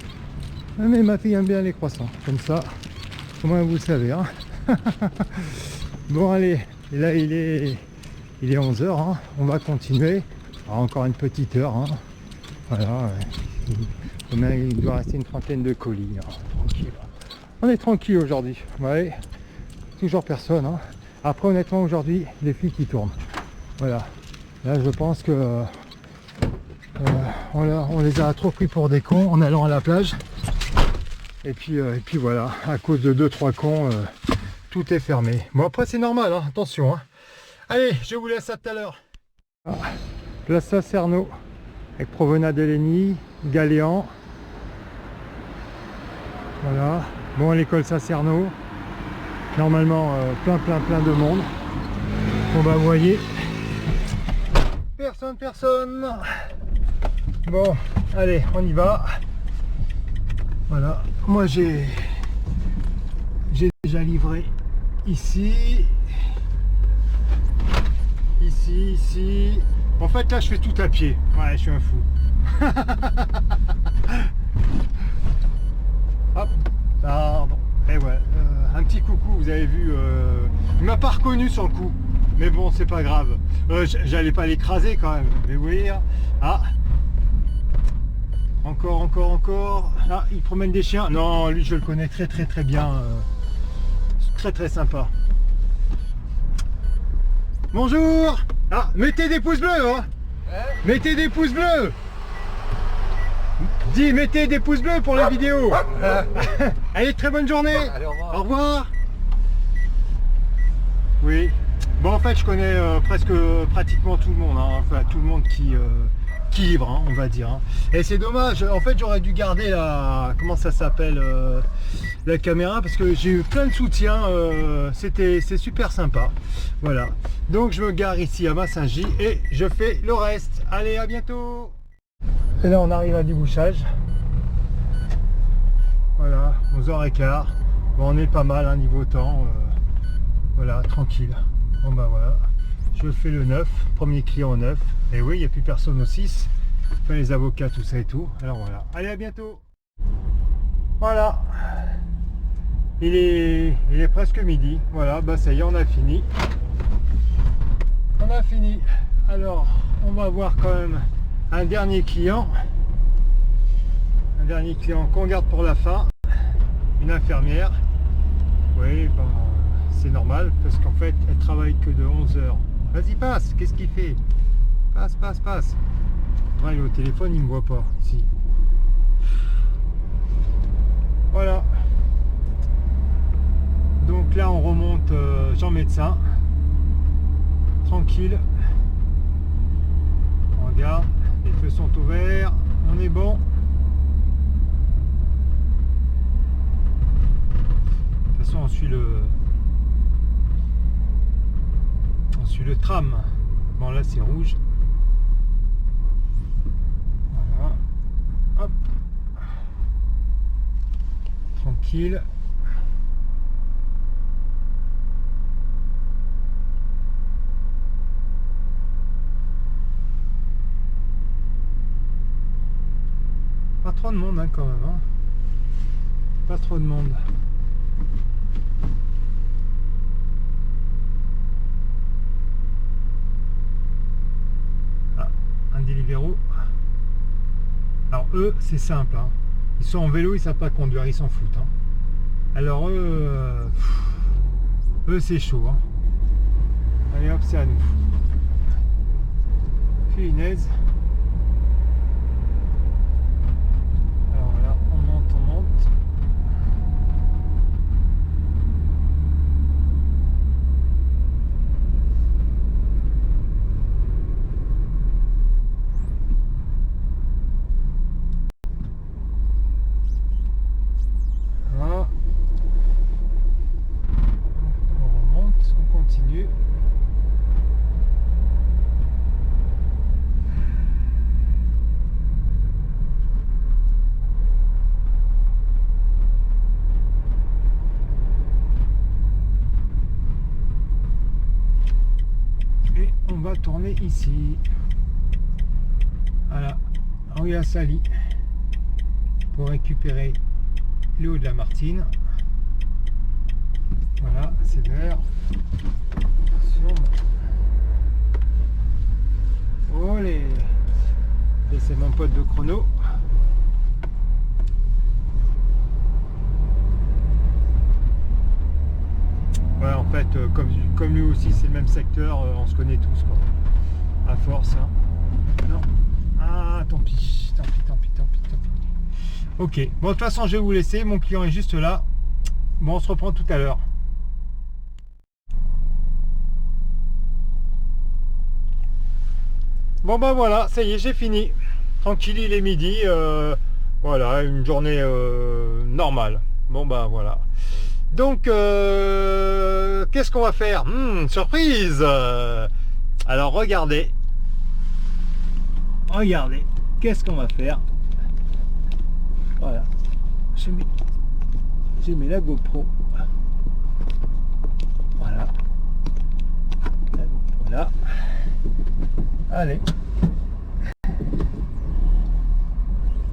Speaker 1: Mais ma fille aime bien les croissants. Comme ça, au moins vous le savez. Hein. Bon allez, et là il est 11 h. Hein. On va continuer. Alors, encore une petite heure. Hein. Voilà. Il doit rester une trentaine de colis. Hein. Tranquille. On est tranquille aujourd'hui. Ouais. Toujours personne. Hein. Après honnêtement aujourd'hui, les filles qui tournent. Voilà. Là je pense que on les a trop pris pour des cons en allant à la plage. Et puis voilà, à cause de 2-3 cons, tout est fermé. Bon après c'est normal, hein, attention. Hein. Allez, je vous laisse à tout à l'heure. Ah, Place Sacerno, avec Promenade Elénie, Galéan. Voilà. Bon, à l'école Sacerno. Normalement, plein de monde. Bon bah vous voyez, personne. Bon, allez, on y va. Voilà, moi j'ai déjà livré ici. En fait là je fais tout à pied. Ouais, je suis un fou. Hop, pardon. Et ouais, un petit coucou, vous avez vu, il m'a pas reconnu sur le coup. Mais bon, c'est pas grave. J'allais pas l'écraser quand même. Mais vous voyez, ah, encore. Ah, il promène des chiens. Non, lui je le connais très bien. Très sympa. Bonjour. Ah, mettez des pouces bleus, hein. Mettez des pouces bleus. Dis, mettez des pouces bleus pour la vidéo. Allez, très bonne journée. Allez, au revoir. Oui. Bon, en fait, je connais pratiquement tout le monde, hein. Enfin tout le monde qui livre, hein, on va dire. Hein. Et c'est dommage. En fait, j'aurais dû garder la, comment ça s'appelle, la caméra, parce que j'ai eu plein de soutien. C'est super sympa. Voilà. Donc, je me gare ici à Massingy et je fais le reste. Allez, à bientôt. Et là on arrive à débouchage. Voilà, 11h15. Bon, on est pas mal, hein, niveau temps. Voilà, tranquille. Bon bah voilà. Je fais le 9, premier client au 9. Et oui, il n'y a plus personne au 6. Enfin, les avocats, tout ça et tout. Alors voilà. Allez, à bientôt. Voilà. Il est presque midi. Voilà, bah ça y est, on a fini. On a fini. Alors, on va voir quand même un dernier client. Un dernier client qu'on garde pour la fin. Une infirmière. Oui, ben, c'est normal parce qu'en fait, elle travaille que de 11h. Vas-y, passe. Qu'est-ce qu'il fait? Passe, passe, passe. Ouais, il est au téléphone, il me voit pas. Si. Voilà. Donc là, on remonte Jean Médecin. Tranquille. On regarde. Les feux sont ouverts. On est bon. De toute façon, on suit le tram. Bon, là, c'est rouge. Voilà. Hop. Tranquille. Pas trop de monde, hein, quand même. Hein. Pas trop de monde. Ah, un Deliveroo. Alors eux, c'est simple. Hein. Ils sont en vélo, ils savent pas conduire, ils s'en foutent. Hein. Alors eux, c'est chaud. Hein. Allez hop, c'est à nous. Punaise. Alors là, on monte, on monte. Voilà. On remonte, on continue. Et on va tourner ici. Voilà, rue à Sali pour récupérer le haut de la Martine. Voilà, c'est vert. Olé. Et c'est mon pote de chrono. Ouais, en fait, comme lui aussi, c'est le même secteur, on se connaît tous, quoi. À force, hein. Non. Ah, tant pis, tant pis, tant pis, tant pis, tant pis. Ok, bon, de toute façon, je vais vous laisser. Mon client est juste là. Bon, on se reprend tout à l'heure. Bon, ben voilà, ça y est, j'ai fini. Tranquille, il est midi. Voilà, une journée normale. Bon, ben voilà. Donc, qu'est-ce qu'on va faire? Surprise. Alors, regardez. Regardez, qu'est-ce qu'on va faire? Voilà. J'ai mis la GoPro. Voilà. La GoPro là. Allez.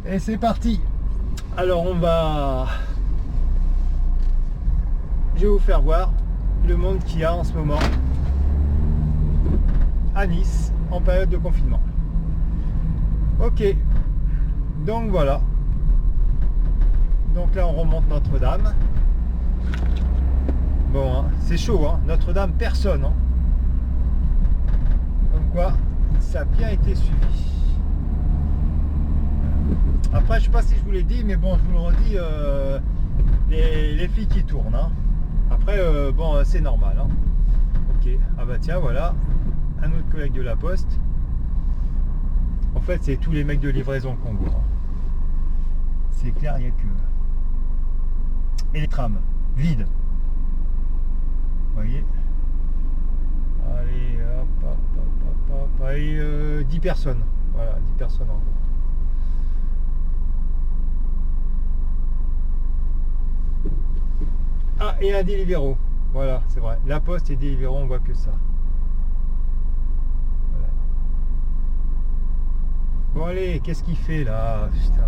Speaker 1: Et c'est parti. Alors, je vais vous faire voir le monde qu'il y a en ce moment à Nice en période de confinement. Ok, donc voilà. Donc là on remonte Notre-Dame. Bon, hein, c'est chaud, hein. Notre-Dame, personne. Hein. Donc quoi, ça a bien été suivi. Après, je sais pas si je vous l'ai dit, mais bon, je vous le redis, les filles qui tournent. Hein. Après, bon, c'est normal. Hein. Ok, ah bah tiens, voilà, un autre collègue de la Poste. En fait, c'est tous les mecs de livraison qu'on voit. C'est clair, il n'y a que... Et les trams, vides. Vous voyez? Allez, hop, hop, hop, hop, hop. Allez, 10 personnes. Voilà, 10 personnes en gros. Ah, et un Deliveroo. Voilà, c'est vrai. La Poste et Deliveroo, on voit que ça. Voilà. Bon allez, qu'est-ce qu'il fait là? Putain.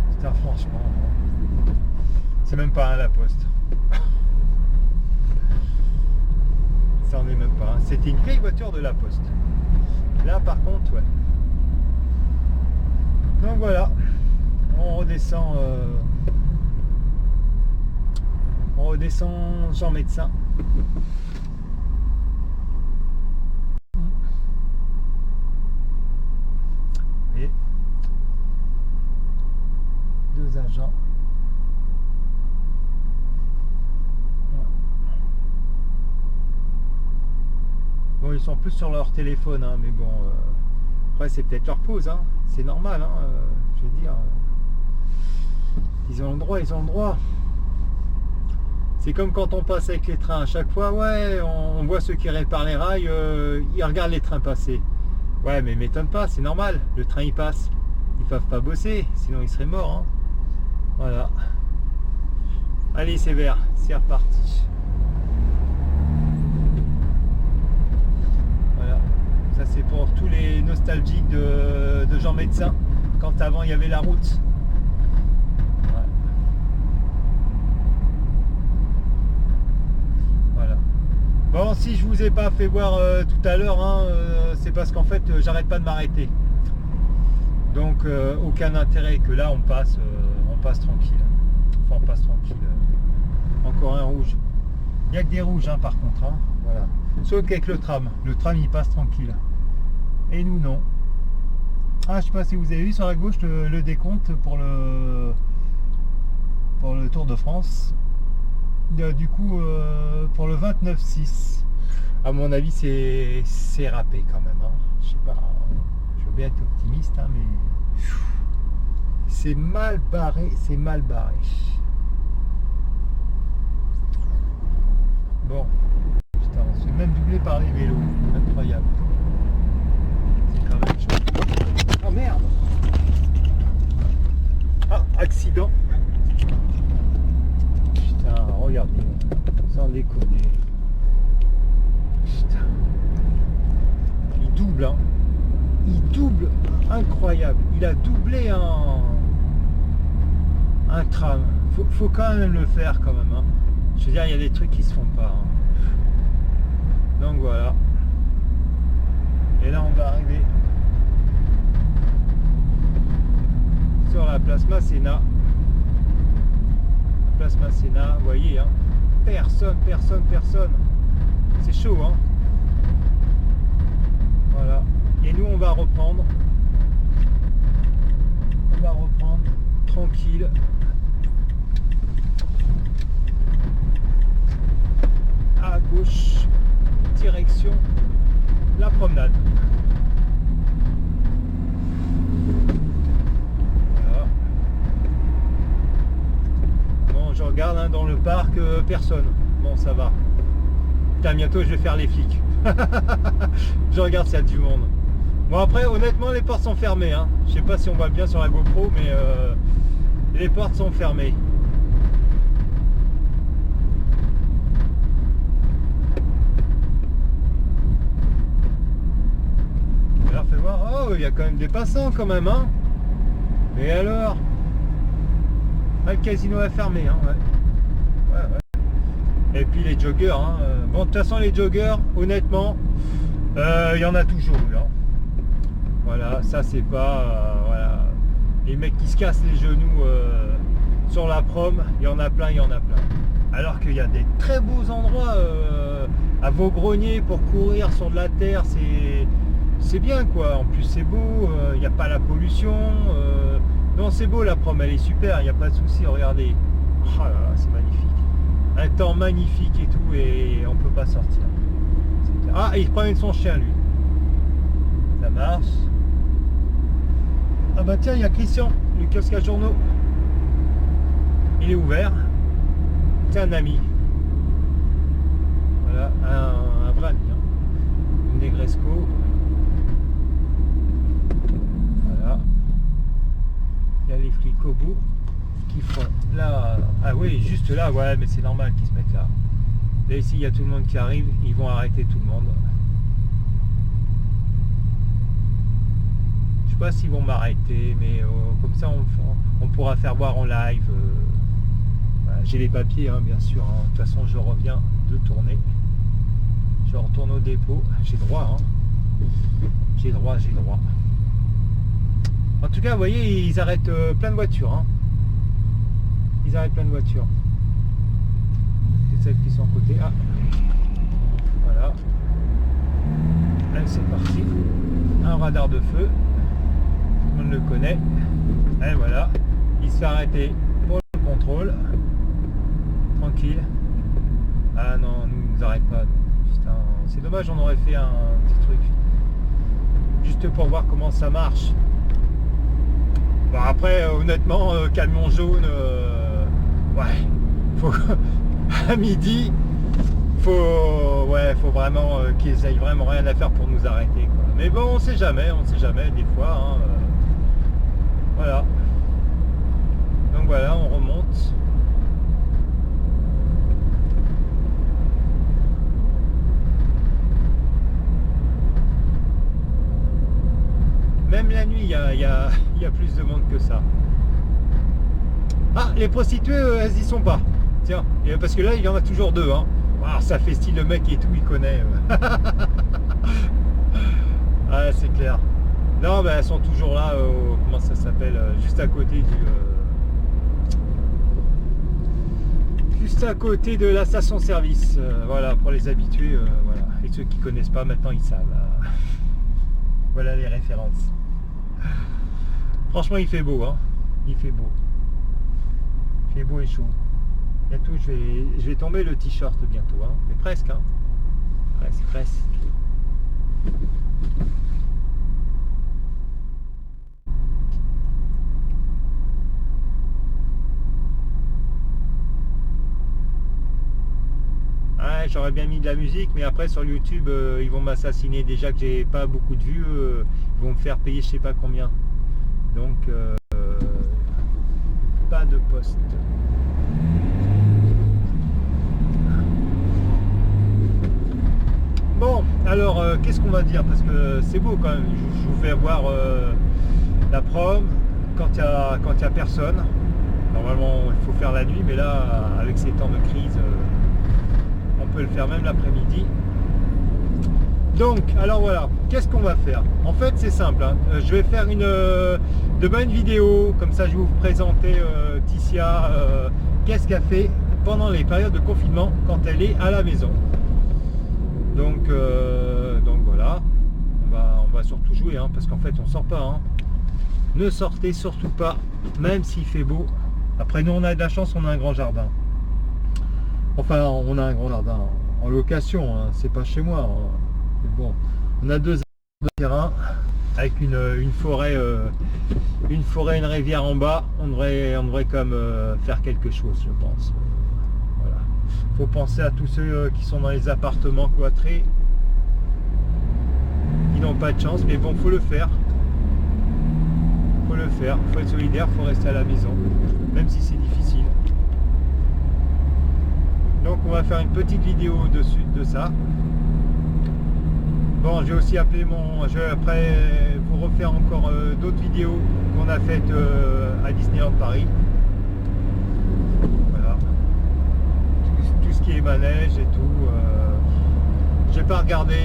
Speaker 1: Putain, franchement. C'est même pas un La Poste. Ça en est même pas. C'était une vieille voiture de La Poste. Là par contre, ouais. Donc voilà. On redescend. On redescend Jean Médecin. Et deux agents. Bon, ils sont plus sur leur téléphone, hein, mais bon, après c'est peut-être leur pause, hein, c'est normal, hein, je veux dire, ils ont le droit, ils ont le droit. C'est comme quand on passe avec les trains, à chaque fois, ouais, on voit ceux qui réparent les rails, ils regardent les trains passer. Ouais, mais m'étonne pas, c'est normal, le train il passe, ils peuvent pas bosser, sinon ils seraient morts, hein. Voilà. Allez, c'est vert, c'est reparti. Ça c'est pour tous les nostalgiques de Jean Médecin, quand avant il y avait la route. Ouais. Voilà. Bon, si je vous ai pas fait voir tout à l'heure, hein, c'est parce qu'en fait j'arrête pas de m'arrêter. Donc aucun intérêt que là on passe tranquille. Enfin on passe tranquille. Encore un rouge. Il n'y a que des rouges hein, par contre. Hein. Voilà. Sauf qu'avec le tram il passe tranquille. Et nous non. Ah, je sais pas si vous avez vu sur la gauche le décompte pour le Tour de France. Du coup, pour le 29-6. À mon avis, c'est râpé quand même. Hein. Je sais pas. Je veux bien être optimiste, hein, mais c'est mal barré, c'est mal barré. Bon. Putain, on se fait même doubler par les vélos. Incroyable. C'est quand même chaud. Oh merde! Ah, accident! Putain, regardez. Sans déconner. Putain. Il double, hein. Il double. Incroyable. Il a doublé un tram. Faut quand même le faire quand même, hein. Je veux dire, il y a des trucs qui se font pas. Hein. Donc voilà. Et là, on va arriver sur la place Masséna. La place Masséna, vous voyez, hein. Personne. C'est chaud, hein. Voilà. Et nous, on va reprendre. Tranquille. À gauche, direction la promenade. Voilà. Bon, je regarde hein, dans le parc, personne. Bon, ça va. Putain, bientôt je vais faire les flics. Je regarde s'il y a du monde. Bon, après, honnêtement, les portes sont fermées. Hein. Je sais pas si on voit bien sur la GoPro, mais les portes sont fermées. Fait voir, oh il y a quand même des passants quand même hein. Mais alors ah, le casino est fermé hein, ouais. Et puis les joggers hein. Bon de toute façon les joggers honnêtement il y en a toujours eu hein. Voilà, ça c'est pas voilà. Les mecs qui se cassent les genoux sur la prom, il y en a plein. Alors qu'il y a des très beaux endroits à Vaugrennier pour courir sur de la terre, c'est bien quoi, en plus c'est beau, il n'y a pas la pollution, non c'est beau la prom, elle est super, il n'y a pas de souci, regardez, oh là là, c'est magnifique, un temps magnifique et tout, et on peut pas sortir. Ah, il promène son chien lui, ça marche. Ah bah tiens, il y a Christian, le kiosque à journaux, il est ouvert, c'est un ami, voilà, un vrai ami, hein. Une Negresco. Il y a les flics au bout
Speaker 2: qu'ils font là? Ah oui, juste là, ouais, mais c'est normal qu'ils se mettent là. Là, ici, il y a tout le monde qui arrive, ils vont arrêter tout le monde. Je sais pas s'ils vont m'arrêter, mais comme ça, on pourra faire voir en live. Voilà, j'ai les papiers, hein, bien sûr. Hein. De toute façon, je reviens de tourner. Je retourne au dépôt. J'ai droit, hein. J'ai droit. En tout cas, vous voyez, ils arrêtent plein de voitures. Hein. Ils arrêtent plein de voitures. C'est celles qui sont à côté. Ah, voilà. Là, c'est parti. Un radar de feu. Tout le monde le connaît. Et voilà. Il se fait arrêter pour le contrôle. Tranquille. Ah non, nous arrête pas. Putain, c'est dommage, on aurait fait un petit truc. Juste pour voir comment ça marche. Bon, après, honnêtement, camion jaune, ouais, faut à midi, faut vraiment qu'ils aient vraiment rien à faire pour nous arrêter, quoi. Mais bon, on sait jamais, des fois, hein, voilà. Donc voilà, on remonte. Même la nuit, il y a plus de monde que ça. Ah, les prostituées, elles y sont pas. Tiens, parce que là, il y en a toujours deux. Hein. Alors, ça fait style, le mec et tout, il connaît. Ah, c'est clair. Non, mais elles sont toujours là, comment ça s'appelle, juste à côté du... juste à côté de la station-service. Voilà, pour les habitués, voilà. Et ceux qui connaissent pas, maintenant, ils savent. Voilà les références. Franchement, il fait beau, hein. Il fait beau. Il fait beau et chaud. Bientôt, je vais tomber le t-shirt bientôt, hein. Mais presque, hein. Presque. Ouais, j'aurais bien mis de la musique, mais après sur YouTube, ils vont m'assassiner. Déjà que j'ai pas beaucoup de vues, ils vont me faire payer je sais pas combien. Donc, pas de poste. Bon, alors, qu'est-ce qu'on va dire? Parce que c'est beau quand même. Je vous fais voir la prom quand il y a personne. Normalement, il faut faire la nuit, mais là, avec ces temps de crise... on peut le faire même l'après-midi. Donc, alors voilà, qu'est-ce qu'on va faire? En fait, c'est simple, hein. Je vais faire demain une vidéo, comme ça je vais vous présenter Ticia, qu'est-ce qu'elle fait pendant les périodes de confinement quand elle est à la maison. Donc voilà, on va surtout jouer, hein, parce qu'en fait on sort pas. Hein. Ne sortez surtout pas, même s'il fait beau. Après, nous on a de la chance, on a un grand jardin. Enfin, on a un grand jardin en location, hein, c'est pas chez moi. Hein. Mais bon, on a 2 arbres de terrain avec une forêt, une rivière en bas. On devrait quand même faire quelque chose, je pense. Voilà. Faut penser à tous ceux qui sont dans les appartements cloîtrés, qui n'ont pas de chance, mais bon, faut le faire. Faut être solidaire, faut rester à la maison, même si c'est difficile. Donc on va faire une petite vidéo dessus de ça. Bon, j'ai aussi appelé je vais après vous refaire encore d'autres vidéos qu'on a faites à Disneyland Paris. Voilà. Tout ce qui est manège et tout. J'ai pas regardé,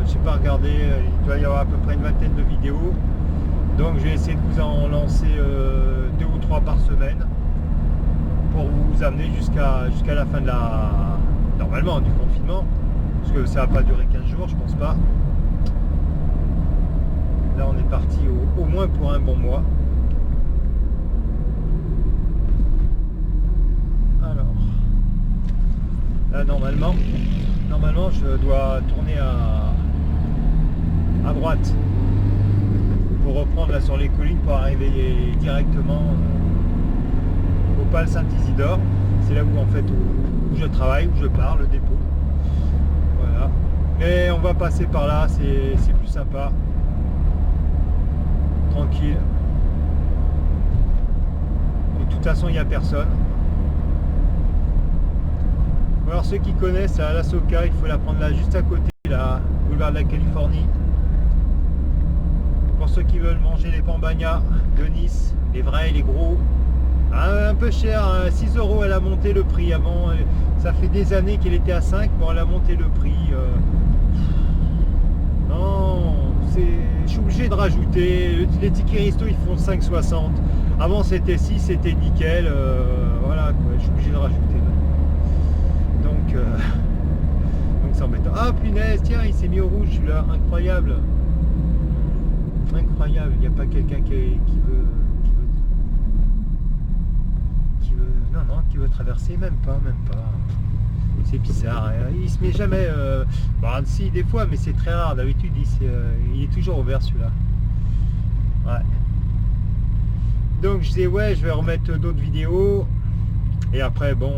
Speaker 2: il doit y avoir à peu près une vingtaine de vidéos. Donc je vais essayer de vous en lancer 2 ou 3 par semaine, pour vous amener jusqu'à la fin de normalement du confinement, parce que ça va pas durer 15 jours, je pense pas. Là on est parti au moins pour un bon mois. Alors là normalement je dois tourner à droite pour reprendre là sur les collines pour arriver directement au Pal Saint-Isidore. C'est là où en fait où je travaille, où je pars, le dépôt. Voilà. Mais on va passer par là, c'est plus sympa. Tranquille. toute façon, il n'y a personne. Alors ceux qui connaissent à la Soca, il faut la prendre là juste à côté, là, boulevard de la Californie. Pour ceux qui veulent manger les pambagnas de Nice, les vrais, les gros. Un peu cher, hein, 6 € elle a monté le prix. Avant, ça fait des années qu'elle était à 5, bon elle a monté le prix. Non, je suis obligé de rajouter. Les tickets resto ils font 5,60. Avant c'était 6, c'était nickel. Voilà, quoi, je suis obligé de rajouter. Donc c'est embêtant. Ah punaise, tiens, il s'est mis au rouge celui-là, incroyable. Incroyable, il n'y a pas quelqu'un qui veut. Qui veut traverser, même pas. C'est bizarre, il se met jamais. Bon, si, des fois, mais c'est très rare. D'habitude, il est toujours ouvert celui-là. Ouais. Donc je disais, ouais, je vais remettre d'autres vidéos. Et après, bon,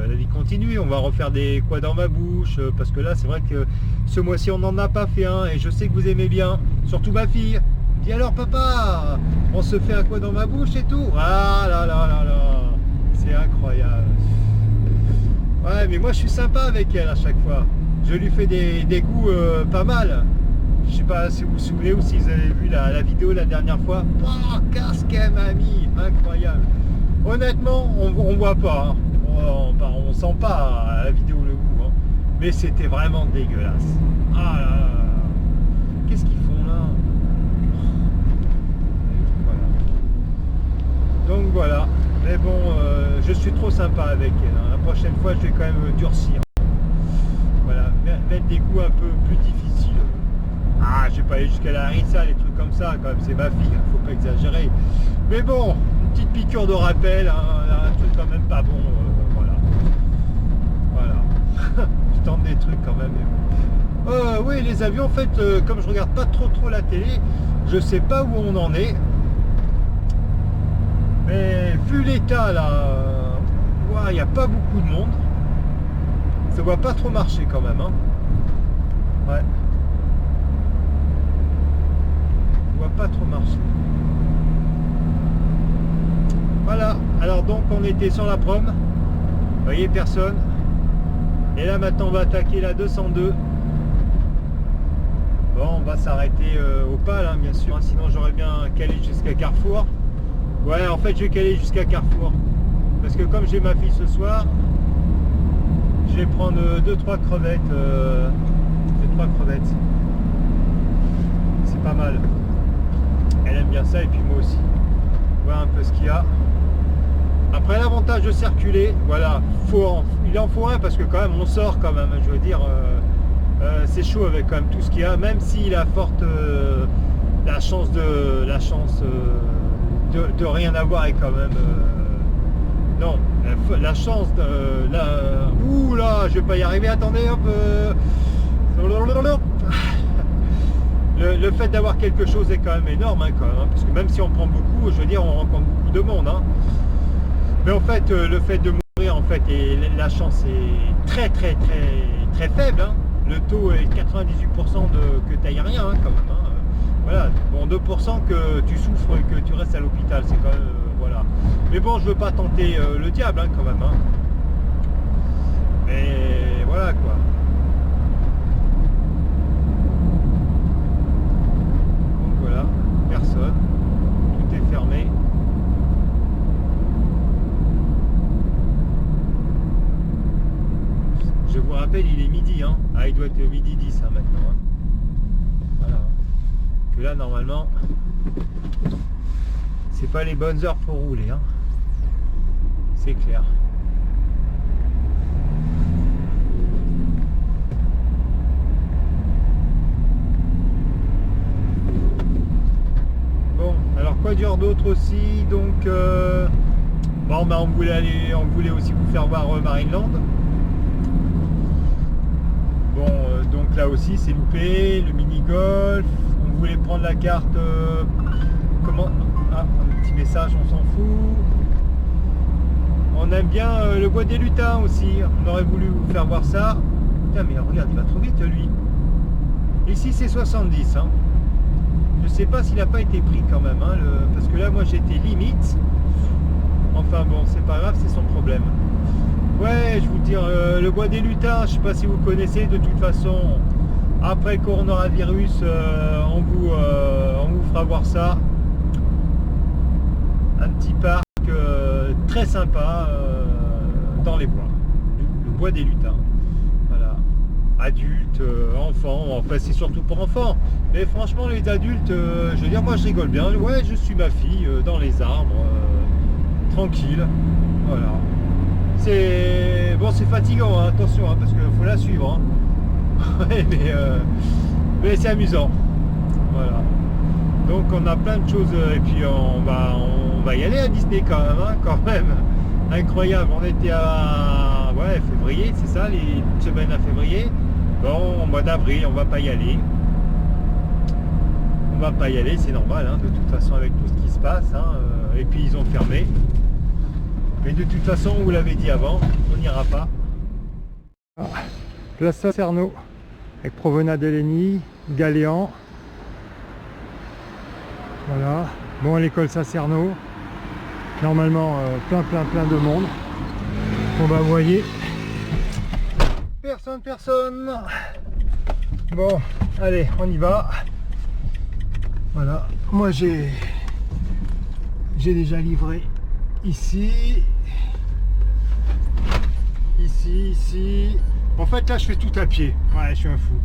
Speaker 2: la vie continue. On va refaire des quoi dans ma bouche. Parce que là, c'est vrai que ce mois-ci, on n'en a pas fait un. Et je sais que vous aimez bien. Surtout ma fille. Dis alors, papa, on se fait un quoi dans ma bouche et tout. Ah là là là là. C'est incroyable. Ouais, mais moi je suis sympa avec elle à chaque fois. Je lui fais des coups pas mal. Je sais pas si vous vous souvenez ou si vous avez vu la vidéo la dernière fois. Oh, qu'est-ce qu'elle m'a mis. Incroyable. Honnêtement, on voit pas. Hein. On sent pas à la vidéo le goût. Hein. Mais c'était vraiment dégueulasse. Ah là là. Qu'est-ce qu'ils font là? Voilà. Donc voilà. Mais bon, je suis trop sympa avec elle. Hein. La prochaine fois, je vais quand même durcir. Voilà, mettre des coups un peu plus difficiles. Ah, je vais pas aller jusqu'à la harissa, les trucs comme ça, quand même, c'est ma fille, faut pas exagérer. Mais bon, une petite piqûre de rappel, hein, un truc quand même pas bon, voilà. Voilà. Je tente des trucs quand même. Oui, les avions, en fait, comme je regarde pas trop la télé, je sais pas où on en est. Mais vu l'état là, il n'y a pas beaucoup de monde. Ça va pas trop marcher quand même. Hein. Ouais. Ça va pas trop marcher. Voilà. Alors donc on était sur la prom. Vous voyez, personne. Et là maintenant on va attaquer la 202. Bon, on va s'arrêter au PAL, hein, bien sûr. Hein, sinon j'aurais bien calé jusqu'à Carrefour. Ouais, en fait, je vais caler jusqu'à Carrefour. Parce que comme j'ai ma fille ce soir, je vais prendre 2-3 crevettes. 2-3 crevettes. C'est pas mal. Elle aime bien ça et puis moi aussi. Voir un peu ce qu'il y a. Après, l'avantage de circuler, voilà, il en faut un parce que quand même, on sort quand même. Je veux dire, c'est chaud avec quand même tout ce qu'il y a. Même s'il a forte la chance de rien avoir et quand même non, la chance de ouh là, je vais pas y arriver, attendez hop le fait d'avoir quelque chose est quand même énorme, hein, quand même, hein, parce que même si on prend beaucoup, je veux dire, on rencontre beaucoup de monde, hein. Mais en fait le fait de mourir en fait et la chance est très faible, hein. Le taux est 98% que tu n'ailles rien, hein, quand même, hein. Voilà, bon, 2% que tu souffres et que tu restes à l'hôpital, c'est quand même, voilà. Mais bon, je veux pas tenter le diable, hein, quand même, hein. Mais voilà, quoi. Donc voilà, personne, tout est fermé. Je vous rappelle, il est midi, hein. Ah, il doit être midi 10, hein, maintenant, hein. Voilà. Que là normalement c'est pas les bonnes heures pour rouler, hein. C'est clair. Bon, alors quoi dire d'autre aussi, donc bon, bah, on voulait aussi vous faire voir Marineland. Bon, donc là aussi c'est loupé, le mini-golf. On voulait prendre la carte, comment, ah, un petit message, on s'en fout. On aime bien le bois des lutins aussi, on aurait voulu vous faire voir ça. Putain, mais regarde, il va trop vite lui. Ici c'est 70, hein. Je sais pas s'il n'a pas été pris quand même, hein, parce que là moi j'étais limite. Enfin bon, c'est pas grave, c'est son problème. Ouais, je vous dire, le bois des lutins, je sais pas si vous connaissez, de toute façon, après le coronavirus, on vous fera voir ça. Un petit parc très sympa dans les bois. Le bois des lutins. Voilà. Adultes, enfants, enfin c'est surtout pour enfants. Mais franchement, les adultes, je veux dire, moi je rigole bien. Ouais, je suis ma fille dans les arbres, tranquille. Voilà. C'est bon, c'est fatigant, hein, attention, hein, parce qu'il faut la suivre. Hein. Ouais, mais c'est amusant. Voilà. Donc on a plein de choses et puis on va y aller à Disney quand même, hein, quand même. Incroyable. On était à février, c'est ça, les semaines à février. Bon, au mois d'avril, on va pas y aller. On va pas y aller, c'est normal, hein, de toute façon avec tout ce qui se passe. Hein, et puis ils ont fermé. Mais de toute façon, vous l'avez dit avant, on n'ira pas.
Speaker 1: Ah, Place Sacerno, avec Promenade Elénie, Galéan. Voilà. Bon, à l'école Sacerno. Normalement, plein de monde. Bon, bah, vous voyez. Personne. Bon, allez, on y va. Voilà. Moi, j'ai déjà livré ici. En fait, là, je fais tout à pied. Ouais, je suis un fou.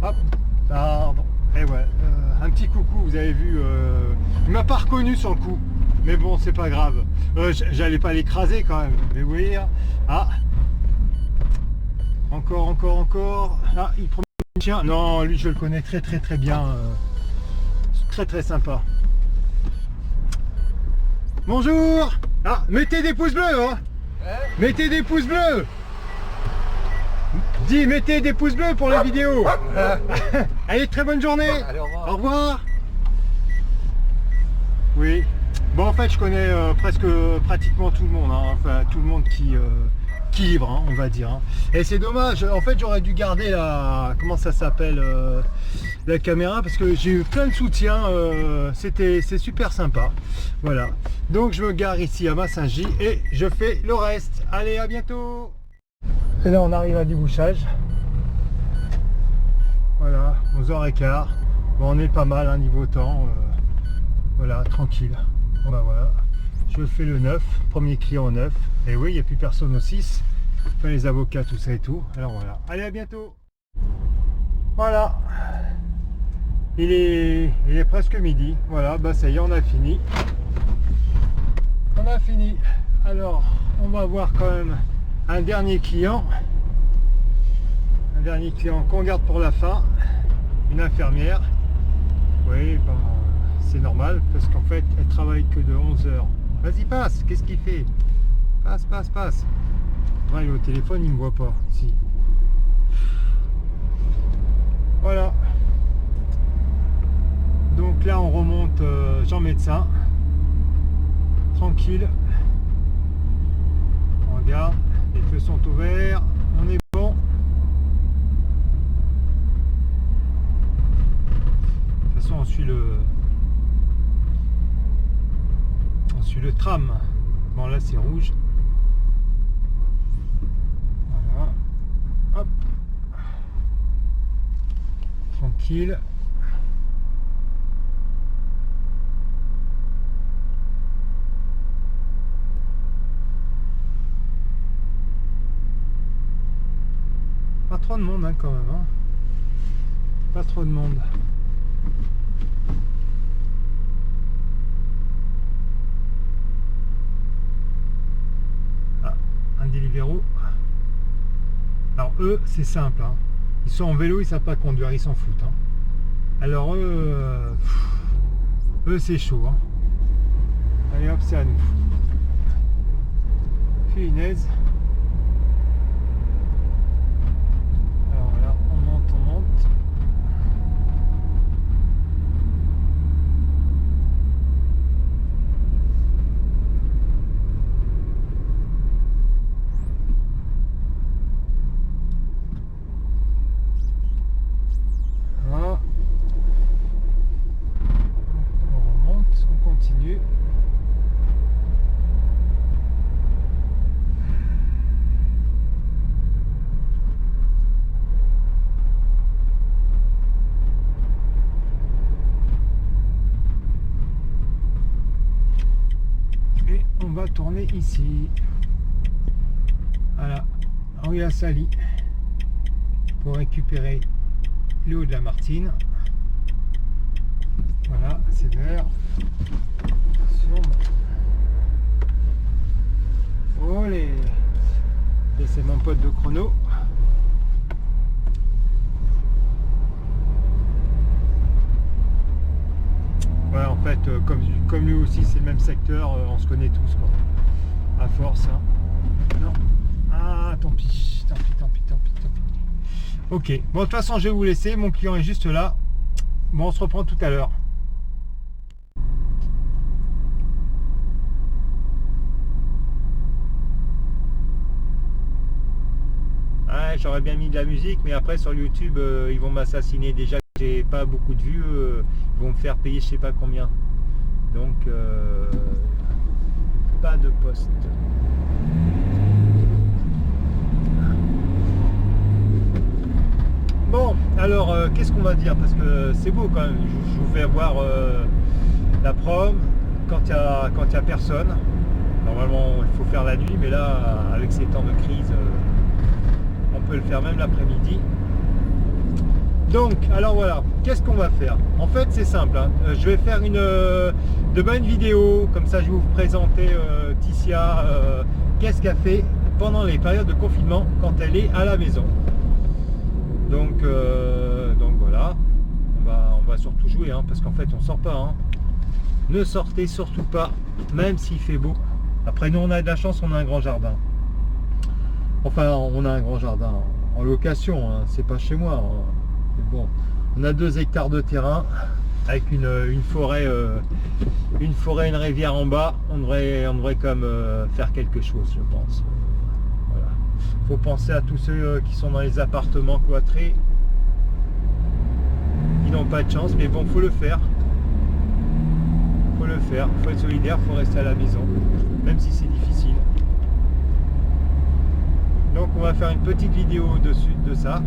Speaker 1: Hop, pardon. Et ouais, un petit coucou, vous avez vu. Il m'a pas reconnu sur le coup. Mais bon, c'est pas grave. J'allais pas l'écraser quand même. Mais vous voyez, hein. Ah. Encore. Ah, il prend un chien. Non, lui, je le connais très bien. Très sympa. Bonjour. Ah, mettez des pouces bleus, hein. Mettez des pouces bleus. Dis, mettez des pouces bleus pour les vidéos. Allez, très bonne journée.
Speaker 3: Allez, au revoir.
Speaker 1: Au revoir. Oui. Bon, en fait, je connais pratiquement tout le monde, hein. Enfin tout le monde qui livre, hein, on va dire. Hein. Et c'est dommage. En fait, j'aurais dû garder la, comment ça s'appelle, la caméra, parce que j'ai eu plein de soutien. C'est super sympa. Voilà. Donc, je me gare ici à Massingy et je fais le reste. Allez, à bientôt. Et là, on arrive à débouchage. Voilà, 11h15. Bon, on est pas mal, hein, niveau temps. Voilà, tranquille. Bon, bah voilà. Je fais le 9, premier client au 9. Et oui, il n'y a plus personne au 6. Enfin, les avocats, tout ça et tout. Alors voilà. Allez, à bientôt. Voilà. Il est presque midi. Voilà, bah ça y est, on a fini. On a fini. Alors, on va voir quand même un dernier client. Un dernier client qu'on garde pour la fin. Une infirmière. Oui, ben, c'est normal parce qu'en fait, elle travaille que de 11h. Vas-y, passe. Qu'est-ce qu'il fait? Passe. Ouais, il est au téléphone, il ne me voit pas. Si. Voilà. Donc là, on remonte Jean Médecin. Tranquille. On regarde. Les feux sont ouverts. On est bon. De toute façon, on suit le tram. Bon, là, c'est rouge. Voilà. Hop. Tranquille. Pas trop de monde, hein, quand même. Hein. Pas trop de monde. Ah, un Deliveroo. Alors eux, c'est simple. Hein. Ils sont en vélo, ils savent pas conduire, ils s'en foutent. Hein. Alors eux, c'est chaud. Hein. Allez hop, c'est à nous. Finesse. Alors là, on monte. Voilà. On
Speaker 2: est ici. Voilà, on est à Sali pour récupérer le haut de la Martine. Voilà, c'est vert. Olé. Et c'est mon pote de chrono. Ouais, en fait, comme lui aussi, c'est le même secteur, on se connaît tous, quoi. À force, hein. Non. Ah, tant pis, tant pis, tant pis, tant pis, tant pis. Ok, bon, de toute façon, je vais vous laisser. Mon client est juste là. Bon, on se reprend tout à l'heure. Ouais, j'aurais bien mis de la musique, mais après sur YouTube, ils vont m'assassiner. Déjà que j'ai pas beaucoup de vues, ils vont me faire payer je sais pas combien. Donc, pas de poste. Bon, alors, qu'est-ce qu'on va dire? Parce que c'est beau quand même. Je vous fais voir la prom quand il y a personne. Normalement, il faut faire la nuit, mais là, avec ces temps de crise, on peut le faire même l'après-midi. Donc, alors voilà, qu'est-ce qu'on va faire? En fait, c'est simple, hein. Je vais faire demain une vidéo, comme ça je vais vous présenter Ticia, qu'est-ce qu'elle fait pendant les périodes de confinement quand elle est à la maison. Donc voilà, on va surtout jouer, hein, parce qu'en fait on sort pas, hein. Ne sortez surtout pas, même s'il fait beau. Après nous on a de la chance, on a un grand jardin. Enfin, on a un grand jardin en location, hein, c'est pas chez moi, hein. Mais bon, on a 2 hectares de terrain avec une forêt, une rivière en bas. On devrait quand même faire quelque chose, je pense. Voilà. Faut penser à tous ceux qui sont dans les appartements cloîtrés. Ils n'ont pas de chance, mais bon, faut le faire. Faut le faire. Faut être solidaire, faut rester à la maison, même si c'est difficile. Donc on va faire une petite vidéo dessus de ça.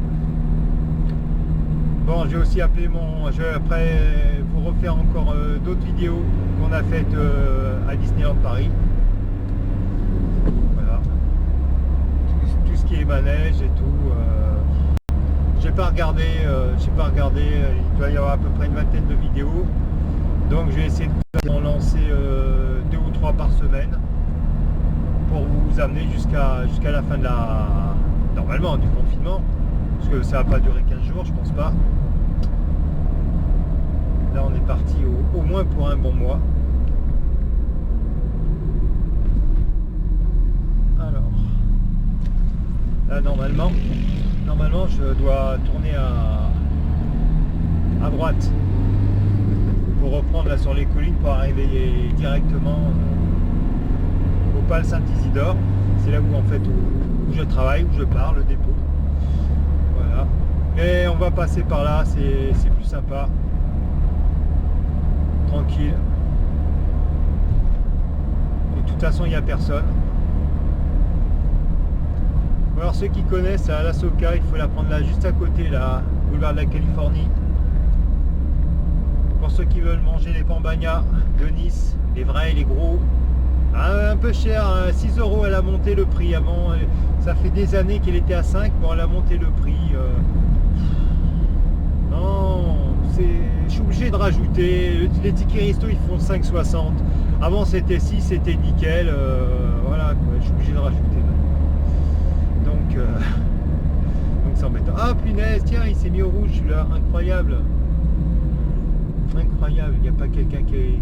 Speaker 2: Bon, je vais aussi appeler je vais après vous refaire encore d'autres vidéos qu'on a faites à Disneyland Paris. Voilà. Tout ce qui est manège et tout. J'ai pas regardé, il doit y avoir à peu près une vingtaine de vidéos. Donc je vais essayer de en lancer 2 ou 3 par semaine, pour vous amener jusqu'à la fin de normalement du confinement, parce que ça va pas durer 15 jours, je pense pas. Là on est parti au moins pour un bon mois. Alors là normalement je dois tourner à droite pour reprendre là sur les collines pour arriver directement au Pal Saint-Isidore. C'est là où en fait où je travaille, où je pars, le dépôt. Voilà. Et on va passer par là, c'est plus sympa. Tranquille. De toute façon il n'y a personne. Alors ceux qui connaissent à la Soca, il faut la prendre là juste à côté, là, boulevard de la Californie. Pour ceux qui veulent manger les pambagnas de Nice, les vrais, les gros. Un peu cher, hein, 6 €, elle a monté le prix. Avant, ça fait des années qu'elle était à 5, bon elle a monté le prix. Non, je suis obligé de rajouter. Les tickets resto ils font 5,60. Avant c'était 6, c'était nickel. Voilà, quoi, je suis obligé de rajouter. Donc c'est embêtant. Ah punaise, tiens, il s'est mis au rouge celui-là, incroyable. Incroyable, il n'y a pas quelqu'un qui veut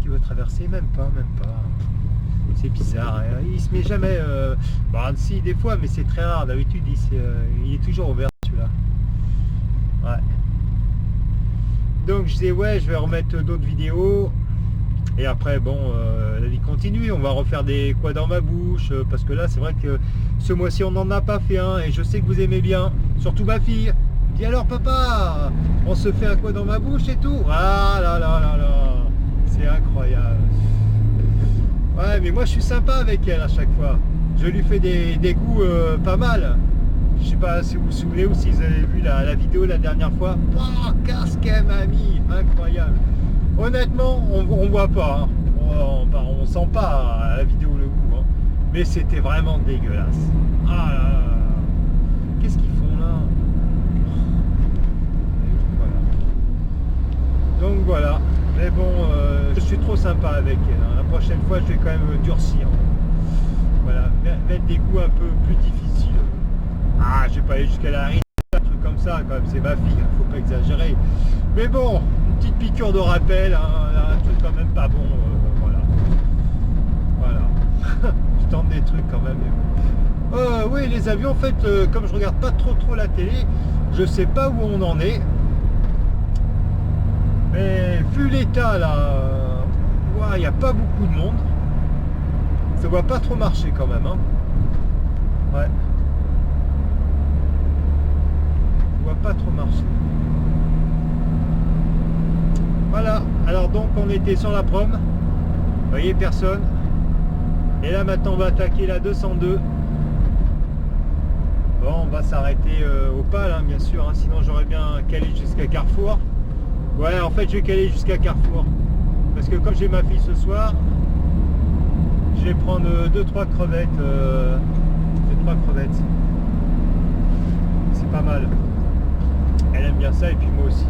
Speaker 2: qui veut traverser, même pas. C'est bizarre, hein. Il se met jamais, bah si des fois, mais c'est très rare, d'habitude il est toujours ouvert celui-là. Ouais. Donc je disais ouais, je vais remettre d'autres vidéos. Et après bon, la vie continue, on va refaire des quoi dans ma bouche, parce que là c'est vrai que ce mois-ci on n'en a pas fait un, et je sais que vous aimez bien, surtout ma fille. Dis alors papa, on se fait un quoi dans ma bouche et tout. Ah là là là là, c'est incroyable. Ouais mais moi je suis sympa avec elle à chaque fois. Je lui fais des coups pas mal. Je sais pas si vous vous souvenez ou si vous avez vu la vidéo la dernière fois. Oh, qu'est-ce qu'elle m'a mis, incroyable. Honnêtement, on voit pas, hein. On sent pas à la vidéo le goût, hein. Mais c'était vraiment dégueulasse. Ah là là, qu'est-ce qu'ils font là? Voilà. Donc voilà. Mais bon, je suis trop sympa avec elle, hein. La prochaine fois, je vais quand même durcir. Voilà, mettre des goûts un peu plus difficiles. Ah, je vais pas aller jusqu'à la ride, un truc comme ça, quand même, c'est ma fille, hein, faut pas exagérer. Mais bon, une petite piqûre de rappel, hein, un truc quand même pas bon, voilà. Voilà. Je tente des trucs quand même. Mais bon. Oui, les avions, en fait, comme je regarde pas trop la télé, je sais pas où on en est. Mais vu l'état là, il n'y a pas beaucoup de monde. Ça va pas trop marcher quand même, hein. Ouais. Ça va pas trop marcher. Voilà. Alors donc on était sur la prom. Vous voyez, personne. Et là maintenant on va attaquer la 202. Bon, on va s'arrêter au PAL, hein, bien sûr, hein, sinon j'aurais bien calé jusqu'à Carrefour. Ouais, en fait je vais caler jusqu'à Carrefour. Parce que comme j'ai ma fille ce soir, je vais prendre 2-3 crevettes. 2-3 crevettes. C'est pas mal. Elle aime bien ça et puis moi aussi.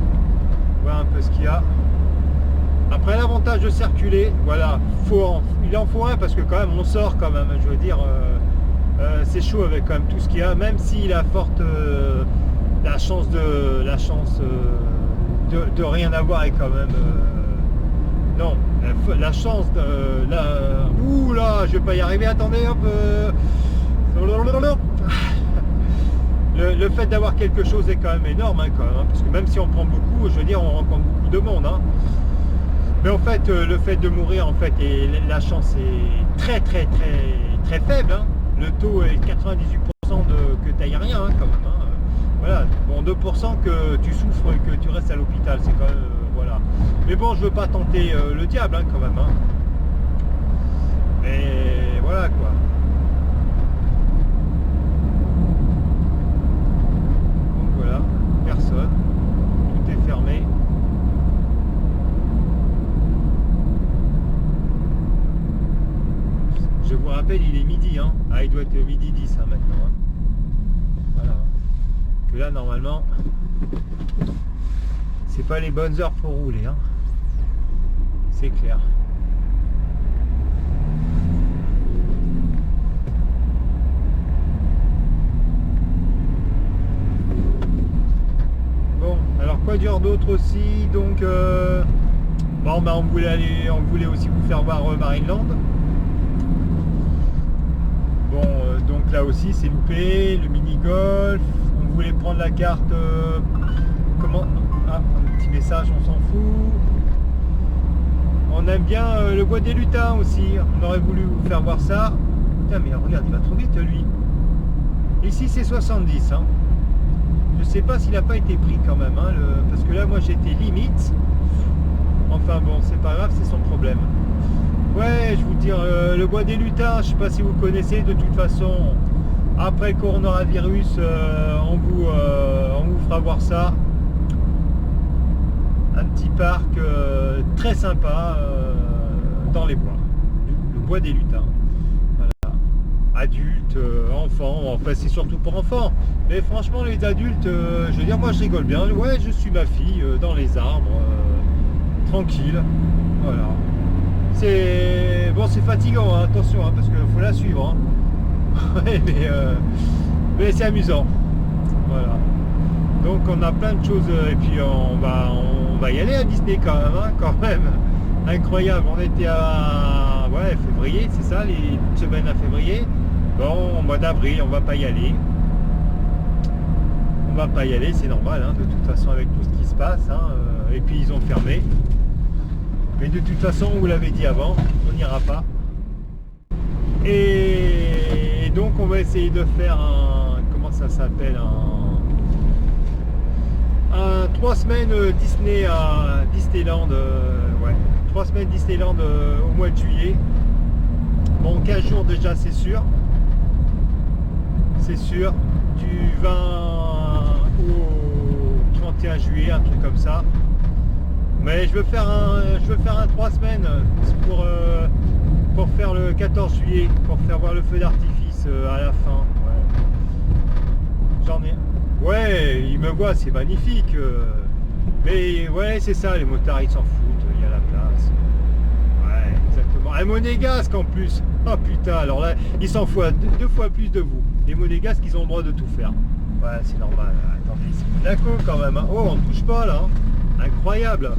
Speaker 2: Voir un peu ce qu'il y a. Après, l'avantage de circuler, voilà, il en faut un parce que quand même on sort quand même, je veux dire, c'est chaud avec quand même tout ce qu'il y a, même s'il a forte la chance de rien avoir est quand même non, la chance de ouh là, je vais pas y arriver, attendez, hop, le fait d'avoir quelque chose est quand même énorme, hein, quand même, hein, parce que même si on prend beaucoup, je veux dire, on rencontre beaucoup de monde, hein. Mais en fait, le fait de mourir, en fait, et la chance est très faible, hein. Le taux est 98% que tu n'ailles rien, hein, quand même, hein. Voilà, bon, 2% que tu souffres et que tu restes à l'hôpital, c'est quand même, voilà. Mais bon, je veux pas tenter le diable, hein, quand même, hein. Mais voilà, quoi. Donc voilà, personne, tout est fermé. Je vous rappelle, il est midi, hein. Ah, il doit être midi 10, hein, maintenant, hein. Voilà. Que là, normalement, c'est pas les bonnes heures pour rouler, hein. C'est clair. Bon, alors quoi dire d'autre aussi? Donc, bon, bah, on voulait aussi vous faire voir Marineland. Bon, donc là aussi c'est loupé, le mini-golf, on voulait prendre la carte, comment, ah, un petit message, on s'en fout. On aime bien le bois des lutins aussi, on aurait voulu vous faire voir ça. Putain mais regarde, il va trop vite lui. Ici c'est 70, hein. Je sais pas s'il n'a pas été pris quand même, hein, parce que là moi j'étais limite. Enfin bon, c'est pas grave, c'est son problème. Ouais, je vous dire, le bois des lutins, je sais pas si vous connaissez, de toute façon, après le coronavirus, on vous fera voir ça. Un petit parc très sympa dans les bois, le bois des lutins. Voilà. Adultes, enfants, enfin c'est surtout pour enfants. Mais franchement, les adultes, je veux dire, moi je rigole bien. Ouais, je suis ma fille dans les arbres, tranquille. Voilà. C'est bon, c'est fatigant, hein, attention, hein, parce qu'il faut la suivre, hein. Mais c'est amusant. Voilà. Donc on a plein de choses et puis on va y aller à Disney quand même, hein, quand même. Incroyable. On était à février, c'est ça, les semaines à février. Bon, au mois d'avril, on va pas y aller. On va pas y aller, c'est normal, hein, de toute façon avec tout ce qui se passe, hein, et puis ils ont fermé. Mais de toute façon, on vous l'avait dit avant, on n'ira pas. Et donc on va essayer de faire un, comment ça s'appelle, un 3 semaines Disney à Disneyland, ouais, 3 semaines Disneyland au mois de juillet. Bon, 15 jours déjà, c'est sûr. C'est sûr. Du 20 au 31 juillet, un truc comme ça. Mais je veux faire un 3 semaines pour faire le 14 juillet, pour faire voir le feu d'artifice à la fin. Ouais. J'en ai. Ouais, ils me voient, c'est magnifique. Mais ouais, c'est ça, les motards ils s'en foutent, il y a la place. Ouais, exactement. Un monégasque en plus. Oh putain, alors là, ils s'en foutent deux fois plus de vous. Les monégasques, ils ont le droit de tout faire. Ouais, c'est normal. Attendez, c'est la co quand même. Hein. Oh, on ne touche pas là. Hein. Incroyable.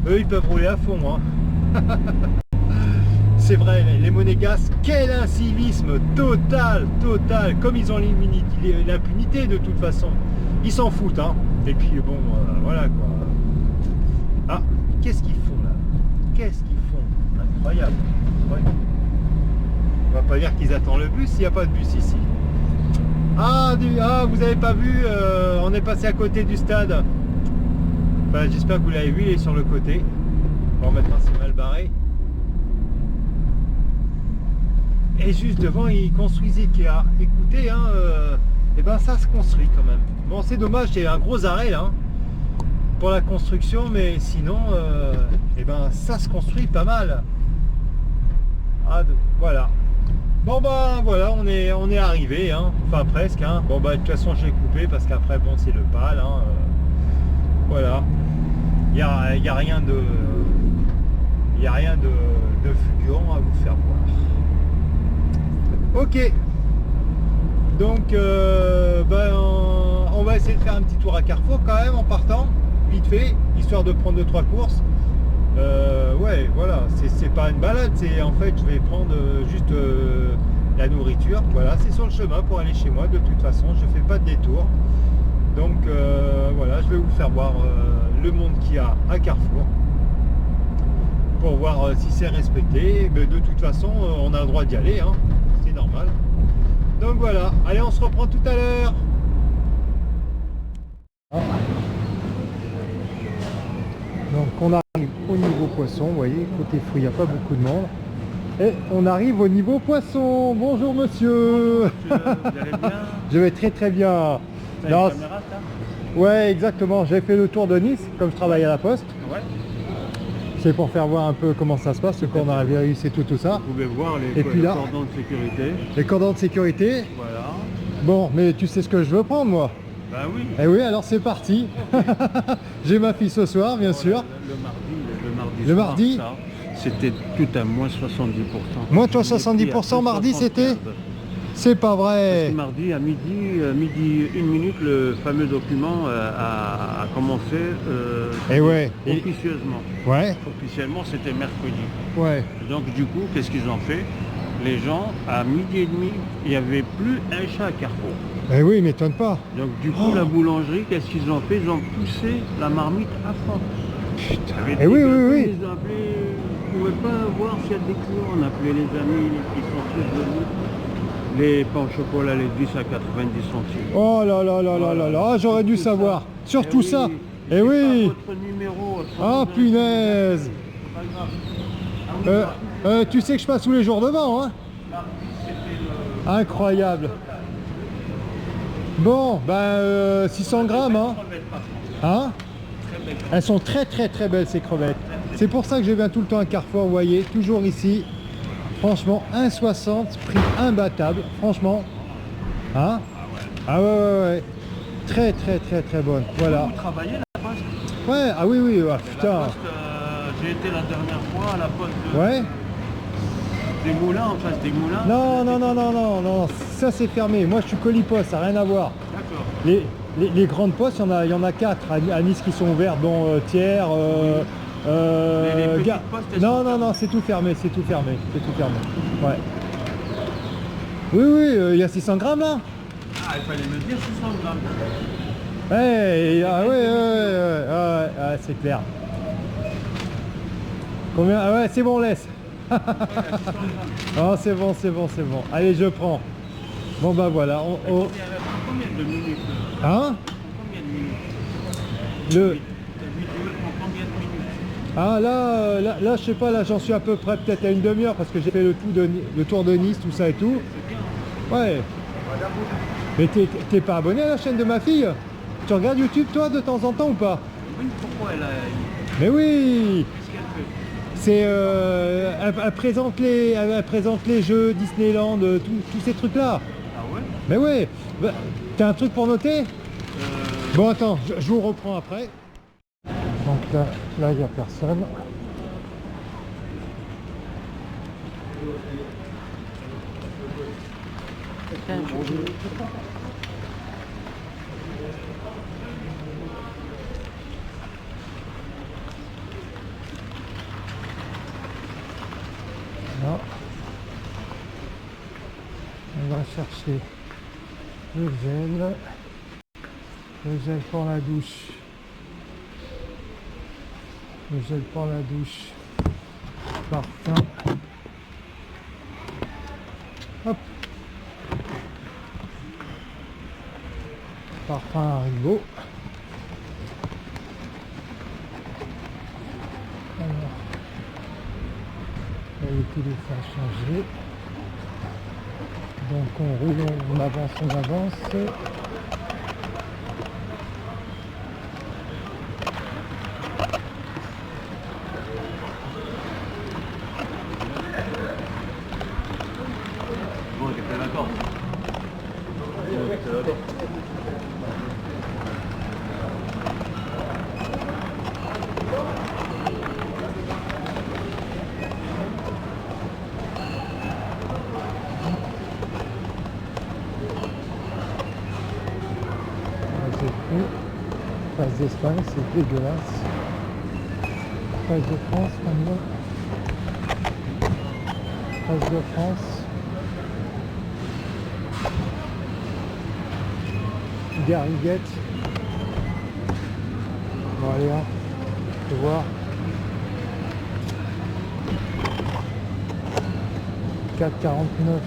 Speaker 2: Eux, ils peuvent rouler à fond. Hein. C'est vrai, les monégasques, quel incivisme total, total. Comme ils ont l'impunité de toute façon. Ils s'en foutent. Hein. Et puis bon, voilà quoi. Ah, qu'est-ce qu'ils font là? Qu'est-ce qu'ils font? Incroyable. Ouais. On va pas dire qu'ils attendent le bus, il n'y a pas de bus ici. Ah, vous avez pas vu, on est passé à côté du stade. Enfin, j'espère que vous l'avez vu, il est sur le côté. Bon, maintenant c'est mal barré. Et juste devant, ils construisent Ikea. Écoutez, hein, et ben ça se construit quand même. Bon, c'est dommage, il y a un gros arrêt là, hein, pour la construction, mais sinon, et ben ça se construit pas mal. Ah, voilà. Bon bah voilà, on est arrivé, hein. Enfin presque. Hein. Bon bah de toute façon je l'ai coupé parce qu'après bon c'est le pal. Hein. Voilà. Il y a rien de fulgurant à vous faire voir. Ok. Donc ben, on va essayer de faire un petit tour à Carrefour quand même en partant, vite fait, histoire de prendre 2-3 courses. Ouais, voilà, c'est pas une balade, c'est en fait je vais prendre juste la nourriture. Voilà, c'est sur le chemin pour aller chez moi. De toute façon, je fais pas de détour. Donc voilà, je vais vous faire voir le monde qu'il y a à Carrefour pour voir si c'est respecté. Mais de toute façon, on a le droit d'y aller, hein. C'est normal. Donc voilà, allez, on se reprend tout à l'heure. Donc on arrive au niveau poisson, vous voyez, côté fruits, il n'y a pas beaucoup de monde. Et on arrive au niveau poisson. Bonjour monsieur.
Speaker 3: Bonjour, monsieur, vous allez bien?
Speaker 2: Je vais très très bien.
Speaker 3: T'as
Speaker 2: Non,
Speaker 3: une caméra, ça?
Speaker 2: ouais, exactement. J'ai fait le tour de Nice, comme je travaille à la poste.
Speaker 3: Ouais.
Speaker 2: C'est pour faire voir un peu comment ça se passe, ce qu'on a vérifié tout ça.
Speaker 3: Vous pouvez voir les,
Speaker 2: Et puis là,
Speaker 3: cordons de sécurité.
Speaker 2: les cordons de sécurité.
Speaker 3: Voilà.
Speaker 2: Bon, mais tu sais ce que je veux prendre moi?
Speaker 3: Ben oui.
Speaker 2: Eh oui, alors c'est parti. J'ai ma fille ce soir, bien sûr.
Speaker 3: Le
Speaker 2: Le
Speaker 3: soir,
Speaker 2: mardi,
Speaker 3: ça, c'était tout à moins 70%.
Speaker 2: Moins toi 70% mardi, c'était? C'est pas vrai.
Speaker 3: Parce que mardi à midi 1 minute, le fameux document a commencé
Speaker 2: Et ouais.
Speaker 3: officieusement.
Speaker 2: Ouais,
Speaker 3: Officiellement, c'était mercredi.
Speaker 2: ouais.
Speaker 3: Donc du coup, qu'est-ce qu'ils ont fait? Les gens, à midi et demi, il n'y avait plus un chat à Carrefour.
Speaker 2: Eh oui, m'étonne pas.
Speaker 3: Donc du coup, la boulangerie, qu'est-ce qu'ils ont fait? Ils ont poussé la marmite à fond.
Speaker 2: Putain.
Speaker 3: Avec
Speaker 2: Eh oui,
Speaker 3: des
Speaker 2: oui,
Speaker 3: gâteaux,
Speaker 2: oui.
Speaker 3: Ils ont appelé, on ne pouvait pas voir s'il y a des clients. On appelait les amis qui sont tous venus. Les pains au chocolat, les 10 à 90 centimes.
Speaker 2: Oh là là là là là là, j'aurais dû
Speaker 3: Tout
Speaker 2: savoir.
Speaker 3: ça.
Speaker 2: Sur tout ça. Eh
Speaker 3: J'ai
Speaker 2: oui.
Speaker 3: pas votre numéro.
Speaker 2: Ah punaise.
Speaker 3: C'est pas grave. Ah oui,
Speaker 2: Tu sais que je passe tous les jours devant, hein?
Speaker 3: là, c'était le...
Speaker 2: Incroyable. Bon, ben 600 grammes, hein?
Speaker 3: crevette, par contre.
Speaker 2: Hein?
Speaker 3: Très belle.
Speaker 2: Elles sont très très très belles ces crevettes. C'est pour ça que je viens tout le temps à Carrefour, vous voyez, toujours ici. Franchement, 1,60, prix imbattable, franchement. Hein? Ah ouais, ouais, ouais. Très très très très bonne, voilà.
Speaker 3: Vous travaillez à la poste?
Speaker 2: Ouais, ah oui, oui, ah,
Speaker 3: La
Speaker 2: putain.
Speaker 3: poste, j'ai été la dernière fois à la poste de...
Speaker 2: Ouais?
Speaker 3: Des moulins, en face des moulins.
Speaker 2: Non, non, non, non, non, non, ça c'est fermé. Moi je suis colis-poste, ça n'a rien à voir.
Speaker 3: D'accord.
Speaker 2: Les grandes postes, il y en a 4 à Nice qui sont ouvertes, dont Thiers,
Speaker 3: Les petites
Speaker 2: Gare.
Speaker 3: postes, elles
Speaker 2: Non,
Speaker 3: sont
Speaker 2: non, non, c'est tout fermé, c'est tout fermé, c'est tout fermé. Ouais. Oui, oui, il y a 600 grammes là.
Speaker 3: Ah, il fallait me dire 600 grammes.
Speaker 2: Ouais, ah ouais, ouais, c'est clair. Combien? Ah ouais, c'est bon, laisse. Oh, c'est bon, c'est bon, c'est bon. Allez, je prends. Bon bah voilà.
Speaker 3: Combien de minutes?
Speaker 2: Hein?
Speaker 3: Combien de minutes?
Speaker 2: Le...
Speaker 3: Ta vidéo prend combien de minutes?
Speaker 2: Ah là, je sais pas, là j'en suis à peu près peut-être à une demi-heure parce que j'ai fait le tour de Nice, tout ça et tout.
Speaker 3: C'est bien.
Speaker 2: Ouais. Mais t'es pas abonné à la chaîne de ma fille? Tu regardes YouTube toi de temps en temps ou pas?
Speaker 3: Oui, pourquoi elle a...
Speaker 1: Mais oui,
Speaker 3: Qu'est-ce qu'elle fait?
Speaker 1: c'est elle présente les jeux Disneyland, tous ces trucs-là.
Speaker 3: Ah ouais?
Speaker 1: Mais oui, bah, t'as un truc pour noter?
Speaker 3: Euh,
Speaker 1: Bon, attends, je vous reprends après. Donc là, il n'y a personne. Là, on va chercher le gel pour la douche, le gel pour la douche, parfum, hop, parfum Haribo. Alors, le téléphone changé. Donc on roule, on avance.
Speaker 3: bon, t'es d'accord?
Speaker 1: Face d'Espagne, c'est dégueulasse. Face de France, maintenant. Face de France. Garriguette. Bon allez, hein, on peut voir. 4,49.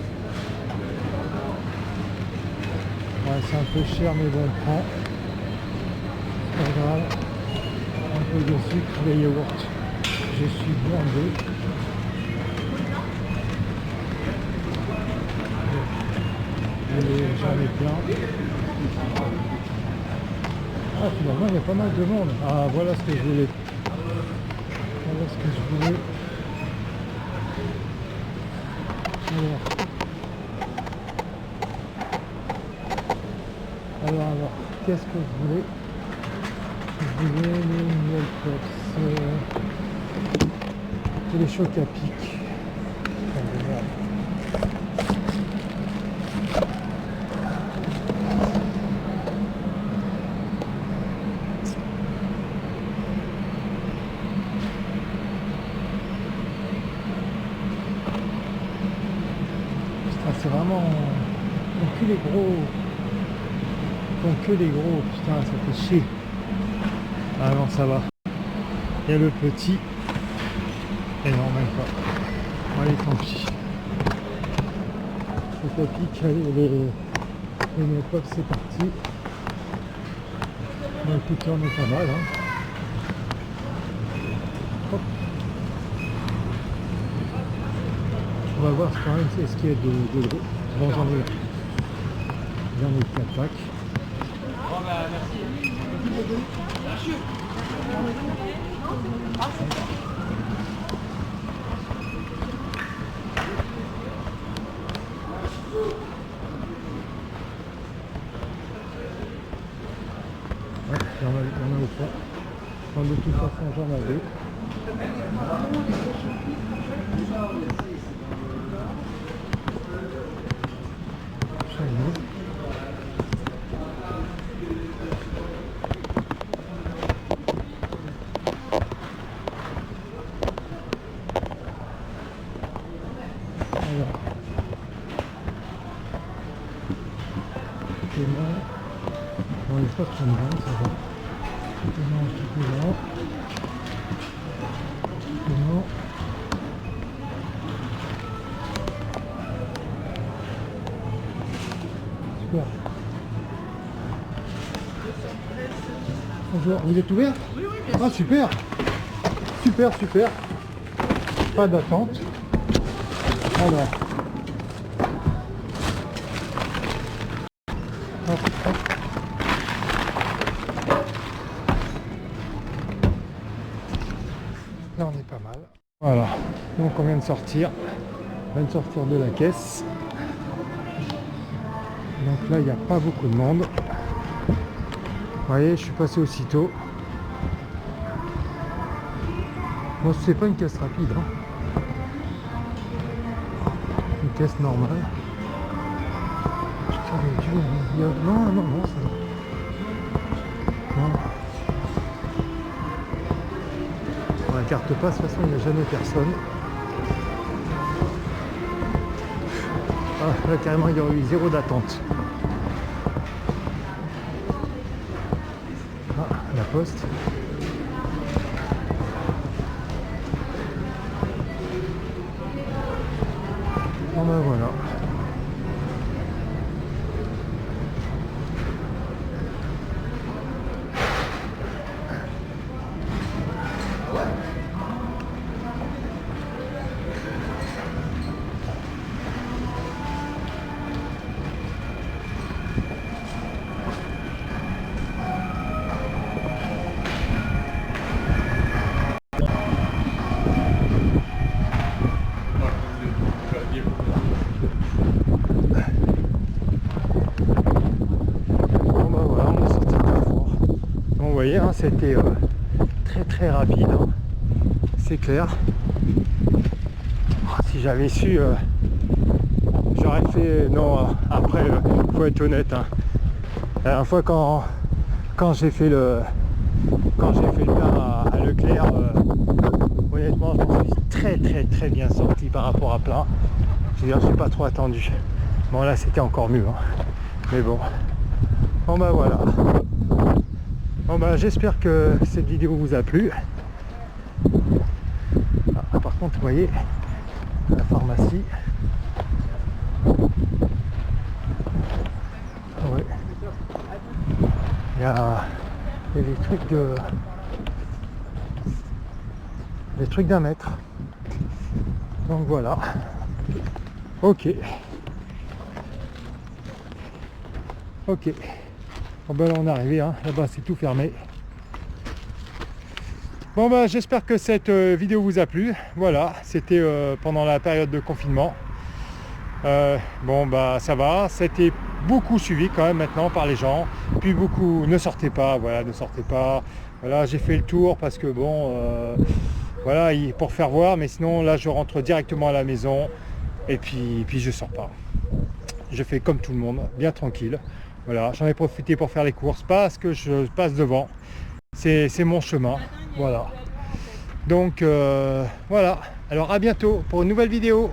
Speaker 1: Ouais, c'est un peu cher, mais bon, on prend. C'est pas grave. Un peu de sucre, des yaourts. Je suis blindé. Et j'en ai plein. Ah, finalement, il y a pas mal de monde. Ah, voilà ce que je voulais. Voilà ce que je voulais. Alors, qu'est-ce que je voulais? Je voulais les Miel Pops. Et les chocs à pic. C'est vraiment que les gros, putain, ça fait chier. Ah non, ça va. Il y a le petit, et non, même pas. Allez, tant pis. Le tapis, allez, les pop, c'est parti. Bon, écoutez, on est pas mal, hein. Hop. On va voir quand même ce qu'il y a de gros. Bon, j'en ai 4 packs.
Speaker 3: Bon, bah, merci.
Speaker 1: Ouais, il y en a au pas. Enfin, de toute façon, j'en avais. Alors, bon, les stocks sont bien, ça va. Tout est là. Super. Bonjour, vous êtes ouvert? Oui, oui, bien sûr. Ah, super. Super. Pas d'attente. Alors. Hop. on vient de sortir. On vient de sortir de la caisse. Donc là, il n'y a pas beaucoup de monde. Vous voyez, je suis passé aussitôt. Bon, c'est pas une caisse rapide, hein. Une caisse normale. Putain, mais Dieu, non, ça va. Non. Bon, la carte passe, de toute façon, il n'y a jamais personne. Ah, là, carrément, il y aurait eu 0 d'attente. Ah, la poste. Bon ben voilà. Vous voyez, hein, c'était très rapide, hein. C'est clair. Si j'avais su, j'aurais fait... Non, après, faut être honnête, hein. La dernière fois quand j'ai fait le plein à Leclerc, honnêtement, je m'en suis très bien sorti par rapport à plein. Je veux dire, j'ai pas trop attendu. Bon, là, c'était encore mieux, hein. Mais bon. Bon, bah voilà. Bon bah j'espère que cette vidéo vous a plu. Ah, par contre, vous voyez, la pharmacie. Ouais. Il y a des trucs d'un mètre. Donc voilà. Ok. Bon ben là on est arrivé, hein. Là-bas c'est tout fermé. Bon ben j'espère que cette vidéo vous a plu. Voilà, c'était pendant la période de confinement. Bon bah ça va, c'était beaucoup suivi quand même maintenant par les gens. Puis beaucoup, ne sortez pas, voilà, ne sortez pas. Voilà, j'ai fait le tour parce que bon, voilà, pour faire voir, mais sinon là je rentre directement à la maison et puis je sors pas. Je fais comme tout le monde, bien tranquille. Voilà, j'en ai profité pour faire les courses parce que je passe devant. C'est mon chemin. Voilà. Donc voilà. Alors à bientôt pour une nouvelle vidéo.